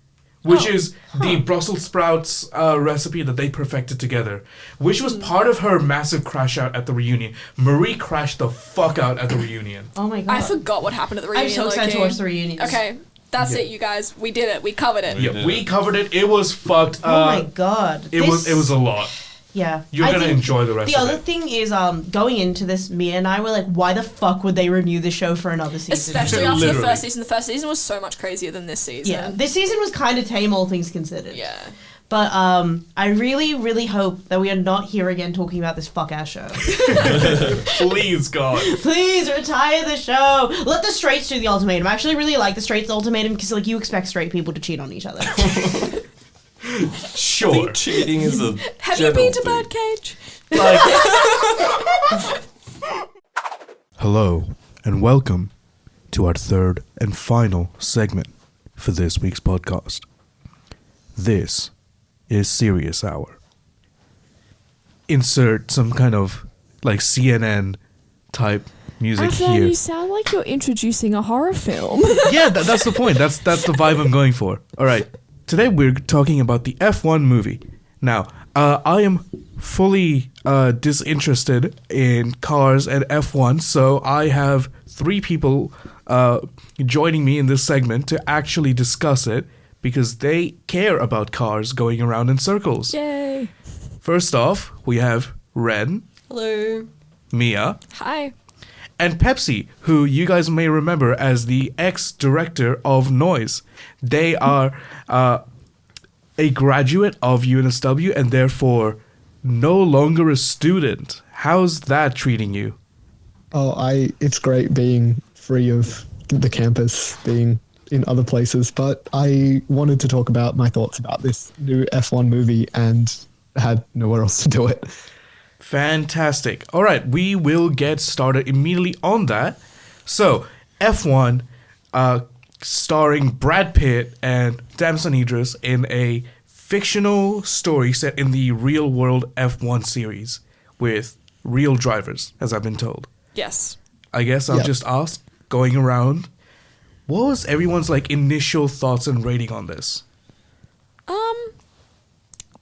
which is the Brussels sprouts recipe that they perfected together, which was part of her massive crash out at the reunion. Marie crashed the fuck out at the reunion. Oh my god. I forgot what happened at the reunion. I'm so excited to Loki. watch the reunion. Okay, that's it, you guys. We did it. We covered it. Yeah, we covered it. It was fucked. Oh my god. It was a lot. Yeah. You're I gonna think enjoy the rest The of other it. thing is, going into this, Mia and I were like, why the fuck would they renew the show for another season? Especially after the Literally. first season. The first season was so much crazier than this season. Yeah. This season was kind of tame, all things considered. Yeah. But I really, really hope that we are not here again talking about this fuck-ass show. Please, God. Please retire the show. Let the straights do the ultimatum. I actually really like the straights ultimatum because, like, you expect straight people to cheat on each other. Sure. Cheating is a Have you been to Birdcage? Hello, and welcome to our third and final segment for this week's podcast. This is Serious Hour. Insert some kind of, like, CNN type music here. you sound like you're introducing a horror film. Yeah, that's the point. That's the vibe I'm going for. All right. Today we're talking about the F1 movie. Now, I am fully disinterested in cars and F1, so I have 3 people joining me in this segment to actually discuss it because they care about cars going around in circles. Yay. First off, we have Ren, Hello. Mia, Hi. and Pepsi, who you guys may remember as the ex-director of Noise. They are a graduate of UNSW and therefore no longer a student. How's that treating you? Oh, it's great being free of the campus, being in other places, but I wanted to talk about my thoughts about this new F1 movie and had nowhere else to do it. Fantastic. All right, we will get started immediately on that. So, F1, starring Brad Pitt and Damson Idris in a fictional story set in the real-world F1 series with real drivers, as I've been told. Yes. I guess I'll just ask, going around, what was everyone's initial thoughts and rating on this?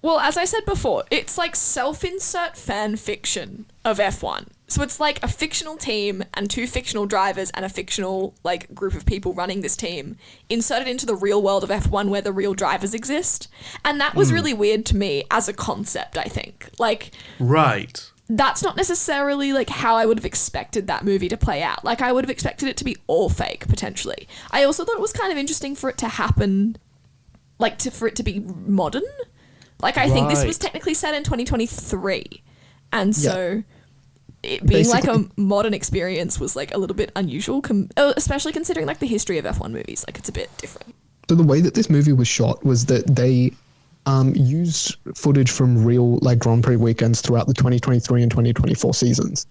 Well, as I said before, it's like self-insert fan fiction of F1. So it's like a fictional team and two fictional drivers and a fictional group of people running this team inserted into the real world of F1 where the real drivers exist. And that was really weird to me as a concept, I think. Right. That's not necessarily how I would have expected that movie to play out. I would have expected it to be all fake, potentially. I also thought it was kind of interesting for it to happen, for it to be modern. I think this was technically set in 2023. And so it being a modern experience was a little bit unusual, especially considering the history of F1 movies. It's a bit different. So the way that this movie was shot was that they used footage from real Grand Prix weekends throughout the 2023 and 2024 seasons.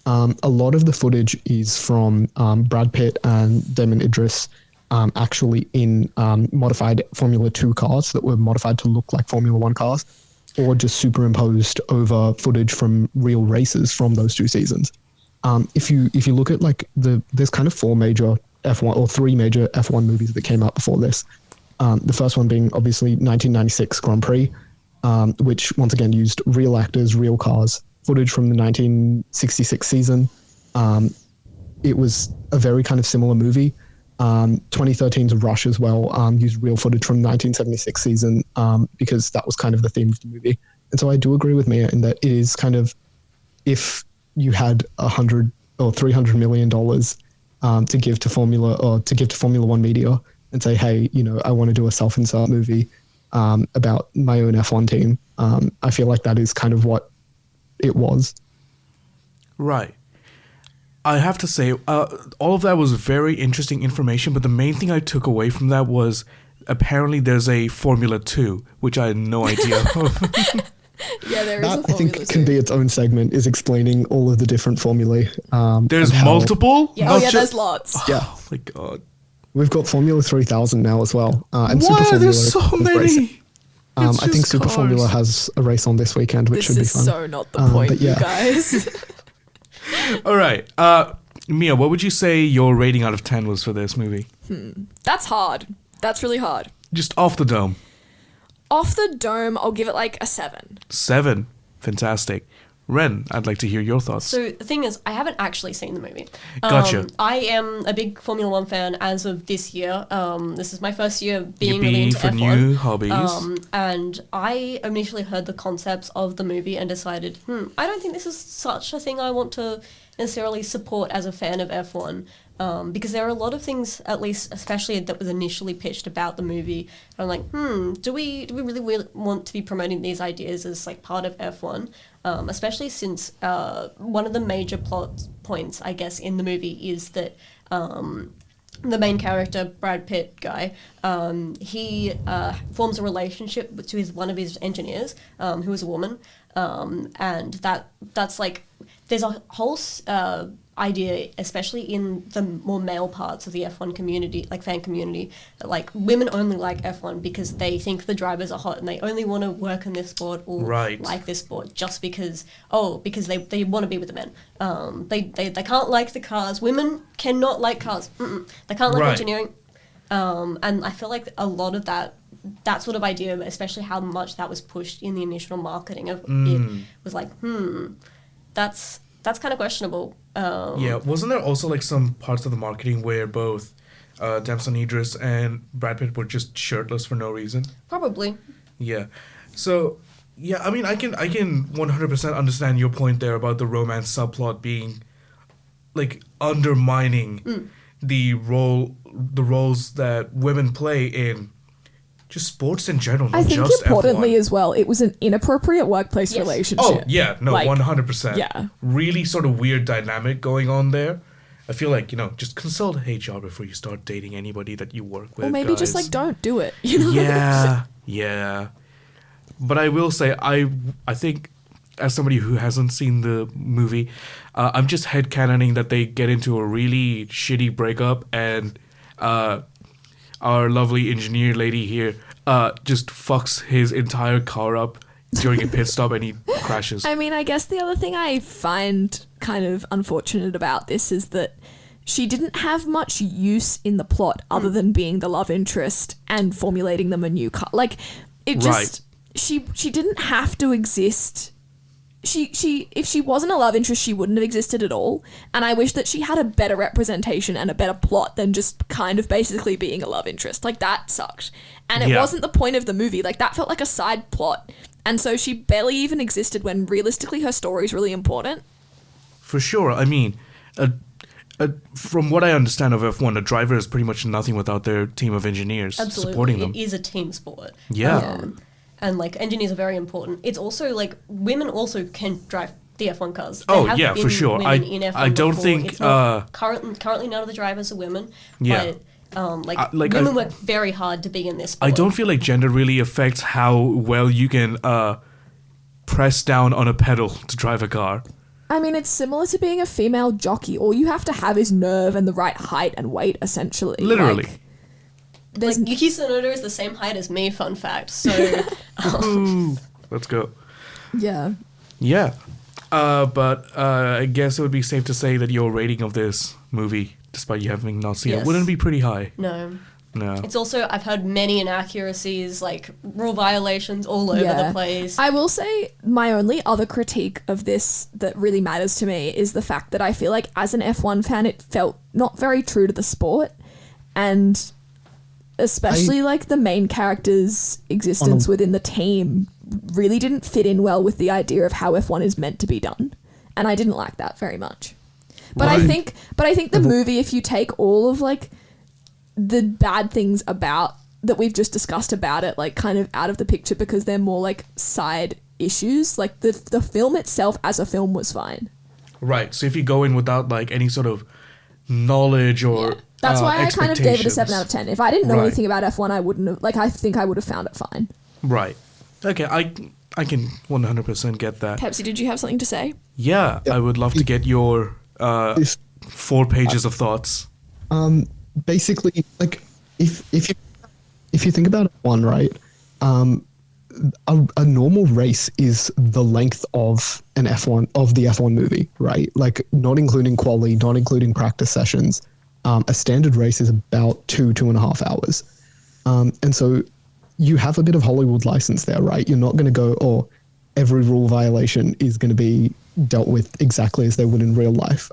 A lot of the footage is from Brad Pitt and Damon Idris actually in modified Formula 2 cars that were modified to look like Formula 1 cars, or just superimposed over footage from real races from those two seasons. If you look at there's kind of three major F1 movies that came out before this. The first one being obviously 1996 Grand Prix, which once again used real actors, real cars, footage from the 1966 season. It was a very kind of similar movie. 2013's Rush as well used real footage from the 1976 season because that was kind of the theme of the movie. And so I do agree with Mia in that it is kind of, if you had $100 or $300 million to give to Formula One media and say, hey, I want to do a self-insert movie about my own F1 team, I feel like that is kind of what it was. Right. I have to say, all of that was very interesting information, but the main thing I took away from that was apparently there's a Formula 2, which I had no idea of. Yeah, there is a Formula 2. I think can be its own segment, is explaining all of the different formulae. There's multiple? Yeah, there's lots. Yeah. Oh my God. We've got Formula 3000 now as well. And Why Super are there Formula so many? I think Super cars. Formula has a race on this weekend, which should be fun. This is so not the point, but yeah. you guys. All right. Mia, what would you say your rating out of 10 was for this movie? That's hard. That's really hard. Just off the dome. Off the dome, I'll give it a 7. 7. Fantastic. Ren, I'd like to hear your thoughts. So the thing is, I haven't actually seen the movie. Gotcha. I am a big Formula One fan as of this year. This is my first year being Yippee really into for F1. new hobbies. And I initially heard the concepts of the movie and decided, I don't think this is such a thing I want to necessarily support as a fan of F1. Because there are a lot of things, at least especially that was initially pitched about the movie. And I'm like, do we really want to be promoting these ideas as part of F1? Especially since one of the major plot points, I guess, in the movie is that the main character, Brad Pitt guy, he forms a relationship with one of his engineers, who is a woman, and that's there's a whole idea, especially in the more male parts of the F1 community, fan community, that women only like F1 because they think the drivers are hot and they only want to work in this sport or like this sport just because they want to be with the men. They can't like the cars. Women cannot like cars. They can't like engineering. And I feel like a lot of that sort of idea, especially how much that was pushed in the initial marketing of it, was that's kind of questionable. Yeah, wasn't there also some parts of the marketing where both Damson Idris and Brad Pitt were just shirtless for no reason? Probably. Yeah. So, yeah, I can 100% understand your point there about the romance subplot being like undermining the roles that women play in just sports in general, not I think just importantly F1. as well, it was an inappropriate workplace Yes. relationship. Oh yeah, no, Like, 100%. yeah. Really sort of weird dynamic going on there. I feel like, just consult HR before you start dating anybody that you work with. Or maybe just guys. like don't do it. You know? Yeah. But I will say, I think, as somebody who hasn't seen the movie, I'm just headcanoning that they get into a really shitty breakup, and our lovely engineer lady here just fucks his entire car up during a pit stop, and he crashes. I mean, I guess the other thing I find kind of unfortunate about this is that she didn't have much use in the plot other than being the love interest and formulating them a new car. Like, it just... She didn't have to exist. She if she wasn't a love interest, she wouldn't have existed at all. And I wish that she had a better representation and a better plot than just kind of basically being a love interest. Like, that sucked. And it wasn't the point of the movie. Like, that felt like a side plot. And so she barely even existed when realistically her story is really important. For sure. I mean, from what I understand of F1, a driver is pretty much nothing without their team of engineers supporting them. It is a team sport. Yeah. And like engineers are very important. It's also like women also can drive the F1 cars. Oh, There have yeah, for been sure. women in F1 I don't before. think, It's not currently none of the drivers are women. Yeah. But like, women work very hard to be in this sport. I don't feel like gender really affects how well you can press down on a pedal to drive a car. I mean, it's similar to being a female jockey. All you have to have is nerve and the right height and weight, essentially. Literally. Like, there's Yuki Tsunoda is the same height as me, fun fact. So Let's go. yeah. Yeah. But I guess it would be safe to say that your rating of this movie, despite you having not seen it, Yes. wouldn't be pretty high. no. No. It's also, I've heard many inaccuracies, like rule violations all over the place. I will say my only other critique of this that really matters to me is the fact that I feel like as an F1 fan, it felt not very true to the sport. And especially like the main character's existence within the team really didn't fit in well with the idea of how F1 is meant to be done. And I didn't like that very much. But I think the movie, if you take all of like the bad things about that we've just discussed about it, like kind of out of the picture because they're more like side issues, like the film itself as a film was fine. Right. So if you go in without like any sort of knowledge or That's why I kind of gave it a 7 out of 10. If I didn't know Right. anything about F1, I wouldn't have, like, I think I would have found it fine. Right. Okay, I can 100% get that. Pepsi, did you have something to say? Yeah, I would love to get your If 4 pages of thoughts. basically, like if you think about F1, right, a normal race is the length of the F1 movie, right? Like not including quali, not including practice sessions. A standard race is about 2.5 hours, and so you have a bit of Hollywood license there, right? You're not going to go, oh, every rule violation is going to be dealt with exactly as they would in real life.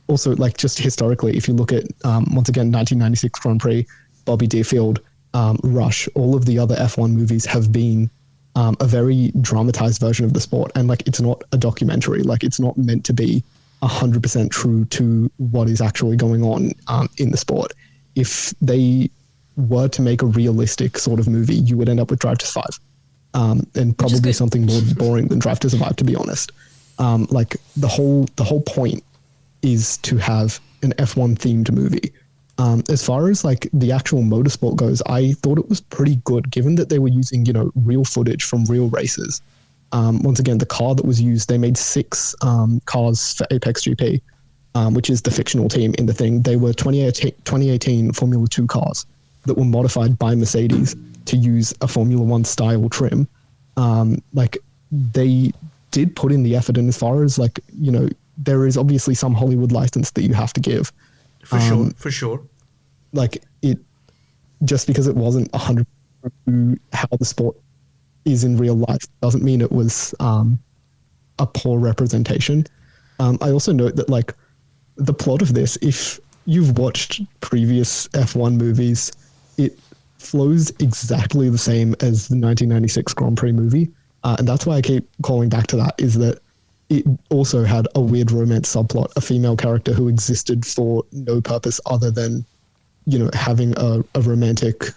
Also, like just historically, if you look at, once again, 1996 Grand Prix, Bobby Deerfield, Rush, all of the other F1 movies have been a very dramatized version of the sport. And like, it's not a documentary. Like, it's not meant to be 100% true to what is actually going on in the sport. If they were to make a realistic sort of movie, you would end up with Drive to Survive. And probably something more boring than Drive to Survive, to be honest. Like the whole point is to have an F1 themed movie. As far as like the actual motorsport goes, I thought it was pretty good, given that they were using, real footage from real races. Once again, the car that was used, they made 6 cars for Apex GP, which is the fictional team in the thing. They were 2018 Formula 2 cars that were modified by Mercedes to use a Formula 1 style trim. Like they did put in the effort, and as far as like, there is obviously some Hollywood license that you have to give. For sure. Like it, just because it wasn't 100% how the sport is in real life doesn't mean it was a poor representation. I also note that like the plot of this, if you've watched previous F1 movies, it flows exactly the same as the 1996 Grand Prix movie. And that's why I keep calling back to that, is that it also had a weird romance subplot, a female character who existed for no purpose other than, having a romantic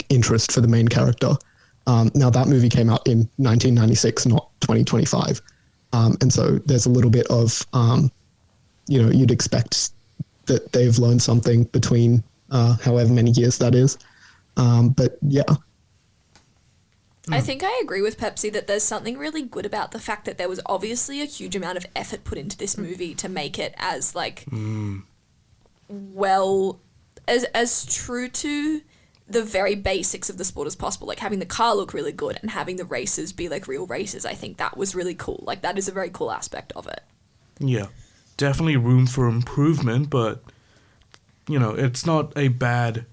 interest for the main character. Now that movie came out in 1996, not 2025. And so there's a little bit of, you'd expect that they've learned something between however many years that is. But yeah. I think I agree with Pepsi that there's something really good about the fact that there was obviously a huge amount of effort put into this movie to make it as as true to the very basics of the sport as possible, like having the car look really good and having the races be like real races. I think that was really cool. Like that is a very cool aspect of it. Yeah, definitely room for improvement, but it's not a bad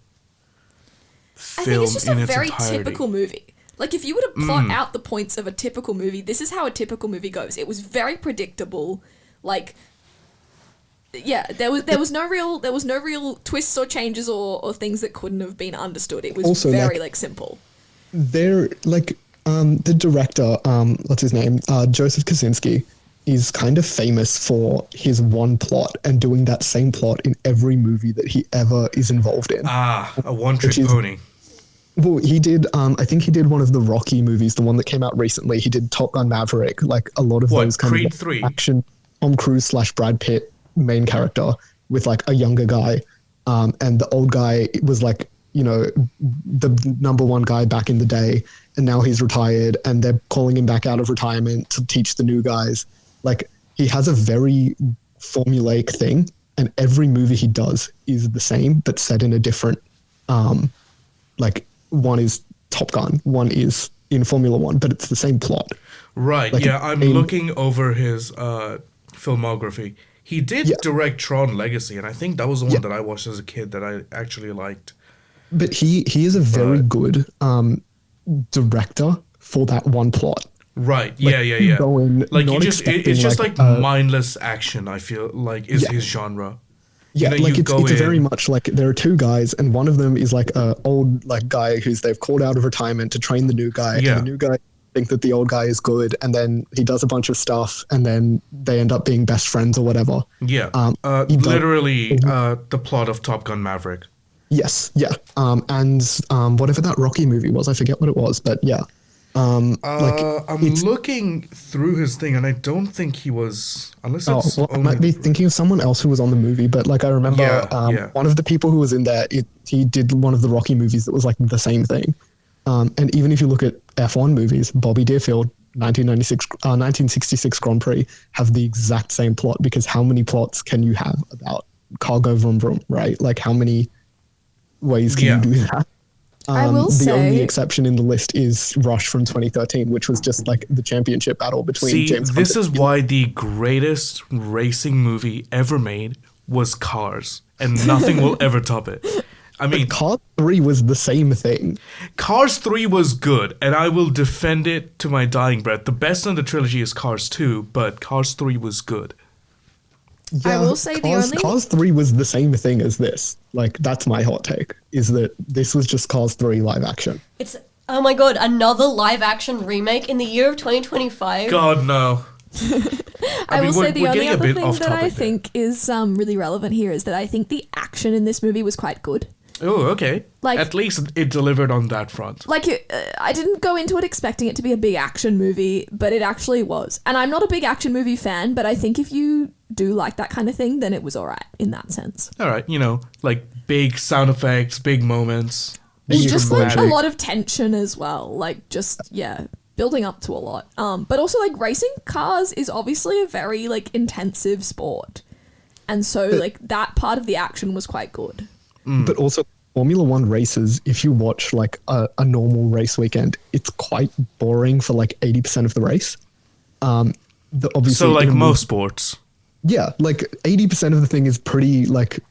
film. I think it's just a very entirety. typical movie. Like if you were to plot out the points of a typical movie, this is how a typical movie goes. It was very predictable. Like, yeah, there was no real twists or changes or things that couldn't have been understood. It was also very simple. They're the director, what's his name, Joseph Kosinski, is kind of famous for his one plot and doing that same plot in every movie that he ever is involved in. A one-trick pony. Well, he did. I think he did one of the Rocky movies, the one that came out recently. He did Top Gun Maverick, like a lot of those kind Creed of 3? action. Tom Cruise / Brad Pitt main character with like a younger guy, and the old guy was like the number one guy back in the day, and now he's retired, and they're calling him back out of retirement to teach the new guys. Like he has a very formulaic thing, and every movie he does is the same, but set in a different one is Top Gun, one is in Formula One, but it's the same plot. Right, I'm looking over his filmography. He did direct Tron Legacy, and I think that was the one that I watched as a kid that I actually liked. But he is a very good director for that one plot. Right, yeah. It's just mindless action, I feel like, is his genre. Yeah, it's very much like there are two guys, and one of them is like a old guy who's they've called out of retirement to train the new guy. Yeah. And the new guy think that the old guy is good, and then he does a bunch of stuff, and then they end up being best friends or whatever. Yeah, the plot of Top Gun Maverick. Yes, yeah, and whatever that Rocky movie was, I forget what it was, but yeah. I'm looking through his thing, and I don't think he was. Unless it's. I might be thinking of someone else who was on the movie, but I remember one of the people who was in there. He did one of the Rocky movies that was like the same thing. And even if you look at F1 movies, Bobby Deerfield, 1966 Grand Prix, have the exact same plot, because how many plots can you have about cargo vroom vroom, right? Like how many ways can you do that? I will say, the only exception in the list is Rush from 2013, which was just like the championship battle between James Hunt. This is why the greatest racing movie ever made was Cars, and nothing will ever top it. I mean, Cars 3 was the same thing. Cars 3 was good, and I will defend it to my dying breath. The best in the trilogy is Cars 2, but Cars 3 was good. Yeah, I will say Cars 3 was the same thing as this. Like, that's my hot take, is that this was just Cars 3 live action. It's, oh my god, another live action remake in the year of 2025? God, no. I will say the only other thing that I there. think is really relevant here is that I think the action in this movie was quite good. Oh, okay. Like, at least it delivered on that front. Like, I didn't go into it expecting it to be a big action movie, but it actually was. And I'm not a big action movie fan, but I think if you do like that kind of thing, then it was alright in that sense. Alright, like big sound effects, big moments. Well, just like a lot of tension as well. Like, just, building up to a lot. But also, like, racing cars is obviously a very, like, intensive sport. And so, like, that part of the action was quite good. But also, Formula One races, if you watch like a normal race weekend, it's quite boring for like 80% of the race. Obviously, so like most sports. Yeah, like 80% of the thing is pretty like,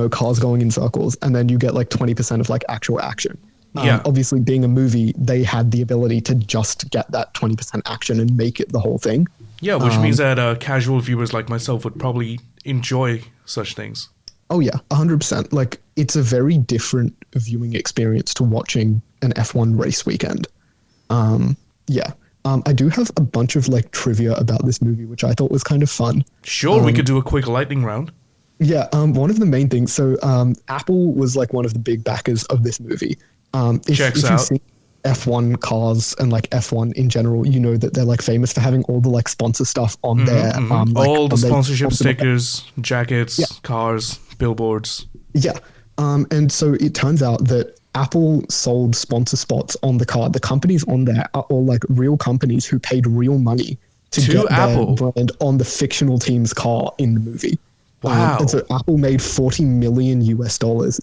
cars going in circles, and then you get like 20% of like actual action. Obviously, being a movie, they had the ability to just get that 20% action and make it the whole thing. Yeah, which means that casual viewers like myself would probably enjoy such things. Oh yeah, 100%. Like, it's a very different viewing experience to watching an F1 race weekend. I do have a bunch of like trivia about this movie, which I thought was kind of fun. Sure, we could do a quick lightning round. Yeah, one of the main things. So, Apple was like one of the big backers of this movie. Checks if out. you've seen F1 cars and like F1 in general, you know that they're like famous for having all the like sponsor stuff on their like, All the on their sponsorship sponsor- stickers, jackets, Yeah. cars, billboards. Yeah. And so it turns out that Apple sold sponsor spots on the car. The companies on there are all like real companies who paid real money to get Apple. their brand on the fictional team's car in the movie. Wow. And so Apple made $40 million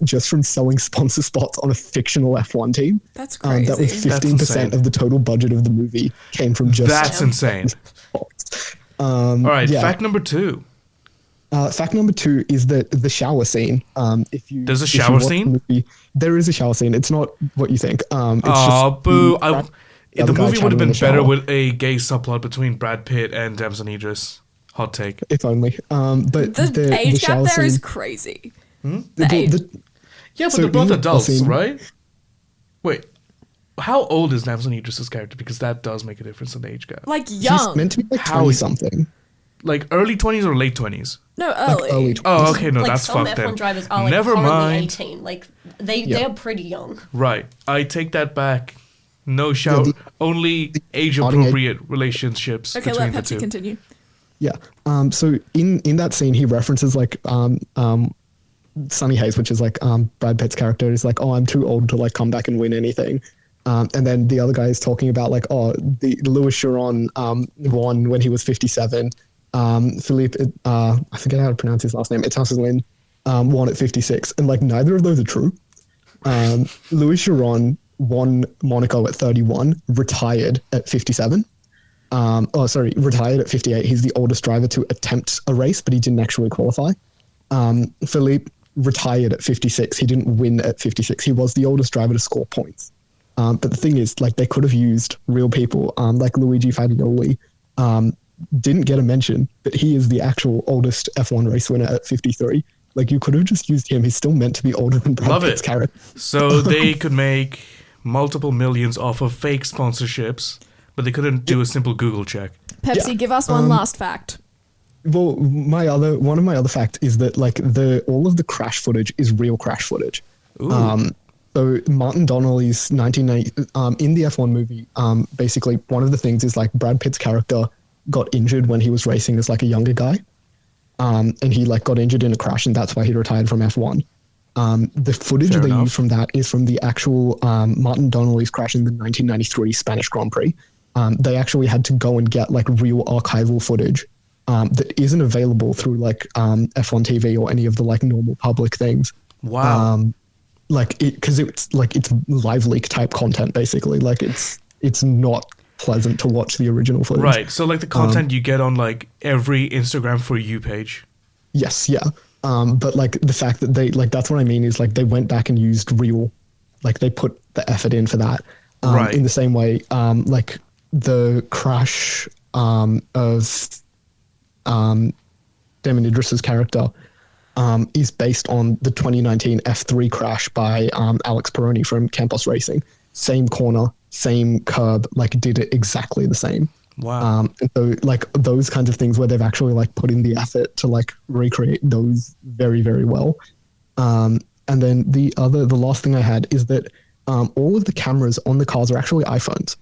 just from selling sponsor spots on a fictional F1 team. That's That was crazy. 15% of the total budget of the movie came from just That's insane. spots. All right, yeah. fact number 2. Fact number 2 is that the shower scene. There's a if you shower watch the scene? movie, there is a shower scene. It's not what you think. It's Aw, just boo. the The guy movie would chatting have in been the better shower. with a gay subplot between Brad Pitt and Damson Idris. Hot take. If only. But The age gap shower there is scene- crazy. the- Yeah, but So they're both in the adults, scene- right? Wait, how old is Damson Idris' character? Because that does make a difference in the age gap. Like he's young. meant to be like How 20 is- something. Like early 20s or late 20s? No, early. Early 20s. Oh, okay, no, like that's some fucked F1 then. drivers are like Never currently mind. 18. Like they are pretty young. Right, I take that back. No shout. the- Only age-appropriate relationships Okay, between let the Pepsi two. continue. Yeah. So in that scene, he references like Sonny Hayes, which is like Brad Pitt's character, is like, "Oh, I'm too old to like come back and win anything." And then the other guy is talking about like, "Oh, the Louis Chiron won when he was 57. Philippe, I forget how to pronounce his last name. Itaslin won at 56." And like neither of those are true. Louis Chiron won Monaco at 31, retired at 57. Retired at 58. He's the oldest driver to attempt a race, but he didn't actually qualify. Philippe retired at 56. He didn't win at 56. He was the oldest driver to score points. But the thing is, like, they could have used real people, like Luigi Fagioli. Didn't get a mention, but he is the actual oldest F1 race winner at 53. Like, you could have just used him. He's still meant to be older than Brad Love Pitt's it. character. So they could make multiple millions off of fake sponsorships, but they couldn't do a simple Google check. Pepsi, Yeah, give us one last fact. Well, one of my other facts is that like all of the crash footage is real crash footage. Ooh. So Martin Donnelly's 1990 in the F1 movie, basically one of the things is like Brad Pitt's character got injured when he was racing as like a younger guy, and he like got injured in a crash, and that's why he retired from F1. The footage Fair they enough. use from that is from the actual Martin Donnelly's crash in the 1993 Spanish Grand Prix. They actually had to go and get like real archival footage that isn't available through like F1 TV or any of the like normal public things. Wow. Like because it's live leak type content basically. Like it's not pleasant to watch the original footage. Right. So like the content you get on like every Instagram For You page. Yes, yeah. But like the fact that they like that's what I mean is like they went back and used real, like they put the effort in for that. Right. In the same way, like the crash of Damon Idris's character is based on the 2019 F3 crash by Alex Peroni from Campos Racing. Same corner, same curb, like did it exactly the same. Wow. And so like those kinds of things where they've actually like put in the effort to like recreate those very, very well. And then the last thing I had is that all of the cameras on the cars are actually iPhones.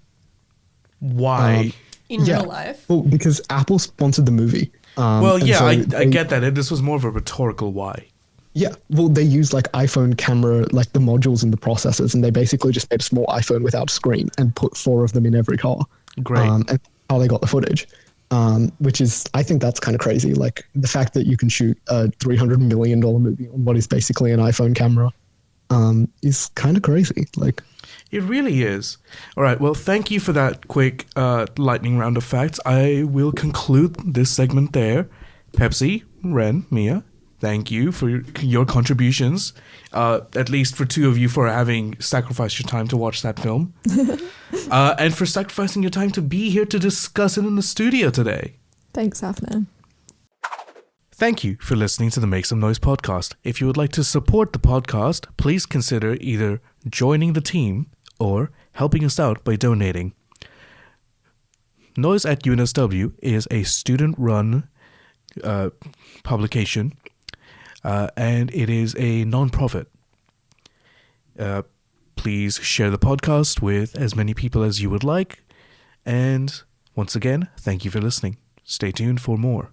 Why? In real life. Well, because Apple sponsored the movie. Well, and yeah, so I they- get that. This was more of a rhetorical why. Yeah, well, they use like iPhone camera, like the modules and the processors, and they basically just made a small iPhone without a screen and put 4 of them in every car. Great. And how they got the footage, which is, I think that's kind of crazy. Like the fact that you can shoot a $300 million movie on what is basically an iPhone camera is kind of crazy. Like, It really is. All right. Well, thank you for that quick lightning round of facts. I will conclude this segment there. Pepsi, Ren, Mia, thank you for your contributions. At least for 2 of you for having sacrificed your time to watch that film. And for sacrificing your time to be here to discuss it in the studio today. Thanks, Afnan. Thank you for listening to the Make Some Noise podcast. If you would like to support the podcast, please consider either joining the team or helping us out by donating. Noise at UNSW is a student-run publication, and it is a non-profit. Please share the podcast with as many people as you would like. And once again, thank you for listening. Stay tuned for more.